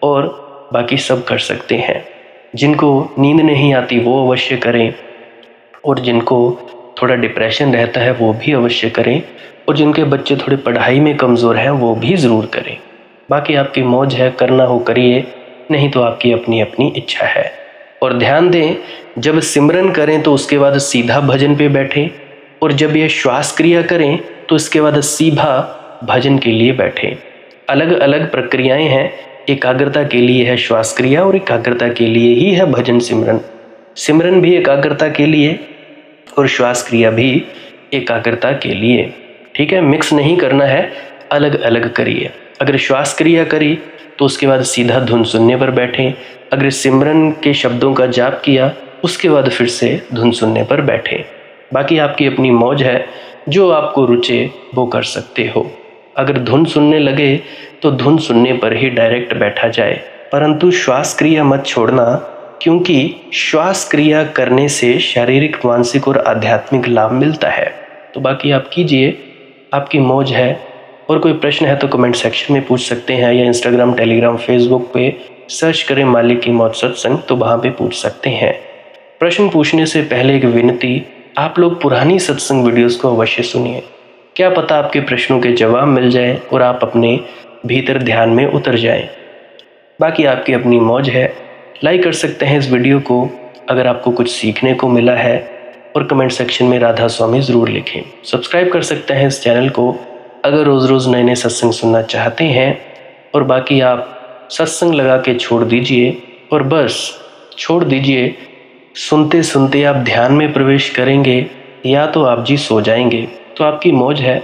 और बाकी सब कर सकते हैं। जिनको नींद नहीं आती वो अवश्य करें, और जिनको थोड़ा डिप्रेशन रहता है वो भी अवश्य करें, और जिनके बच्चे थोड़े पढ़ाई में कमज़ोर हैं वो भी ज़रूर करें। बाकी आपकी मौज है, करना हो करिए, नहीं तो आपकी अपनी अपनी इच्छा है। और ध्यान दें, जब सिमरन करें तो उसके बाद सीधा भजन पे बैठें, और जब ये श्वास क्रिया करें तो इसके बाद सीधा भजन के लिए बैठें। अलग अलग प्रक्रियाएं हैं, एकाग्रता के लिए है श्वास क्रिया और एकाग्रता के लिए ही है भजन सिमरन। सिमरन भी एकाग्रता के लिए और श्वास क्रिया भी एकाग्रता के लिए। ठीक है, मिक्स नहीं करना है, अलग अलग करिए। अगर श्वास क्रिया करी तो उसके बाद सीधा धुन सुनने पर बैठें। अगर सिमरन के शब्दों का जाप किया उसके बाद फिर से धुन सुनने पर बैठें। बाकी आपकी अपनी मौज है, जो आपको रुचे वो कर सकते हो। अगर धुन सुनने लगे तो धुन सुनने पर ही डायरेक्ट बैठा जाए, परंतु श्वास क्रिया मत छोड़ना, क्योंकि श्वास क्रिया करने से शारीरिक, मानसिक और आध्यात्मिक लाभ मिलता है। तो बाकी आप कीजिए, आपकी मौज है। और कोई प्रश्न है तो कमेंट सेक्शन में पूछ सकते हैं, या इंस्टाग्राम, टेलीग्राम, फेसबुक पे सर्च करें मालिक की मौज सत्संग, तो वहाँ पे पूछ सकते हैं। प्रश्न पूछने से पहले एक विनती, आप लोग पुरानी सत्संग वीडियोस को अवश्य सुनिए। क्या पता आपके प्रश्नों के जवाब मिल जाएं और आप अपने भीतर ध्यान में उतर जाएं। बाकी आपकी अपनी मौज है। लाइक कर सकते हैं इस वीडियो को अगर आपको कुछ सीखने को मिला है, और कमेंट सेक्शन में राधा स्वामी ज़रूर लिखें। सब्सक्राइब कर सकते हैं इस चैनल को अगर रोज़ रोज़ नए नए सत्संग सुनना चाहते हैं। और बाकी आप सत्संग लगा के छोड़ दीजिए, और बस छोड़ दीजिए। सुनते सुनते आप ध्यान में प्रवेश करेंगे, या तो आप जी सो जाएंगे, तो आपकी मौज है।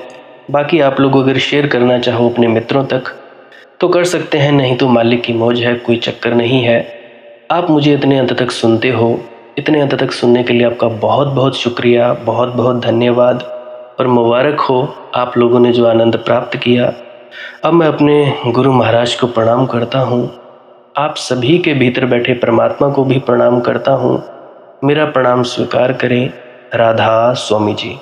बाकी आप लोग अगर शेयर करना चाहो अपने मित्रों तक तो कर सकते हैं, नहीं तो मालिक की मौज है, कोई चक्कर नहीं है। आप मुझे इतने अंत तक सुनते हो, इतने अंत तक सुनने के लिए आपका बहुत बहुत शुक्रिया, बहुत बहुत धन्यवाद, और मुबारक हो आप लोगों ने जो आनंद प्राप्त किया। अब मैं अपने गुरु महाराज को प्रणाम करता हूँ, आप सभी के भीतर बैठे परमात्मा को भी प्रणाम करता हूँ। मेरा प्रणाम स्वीकार करें। राधा स्वामी जी।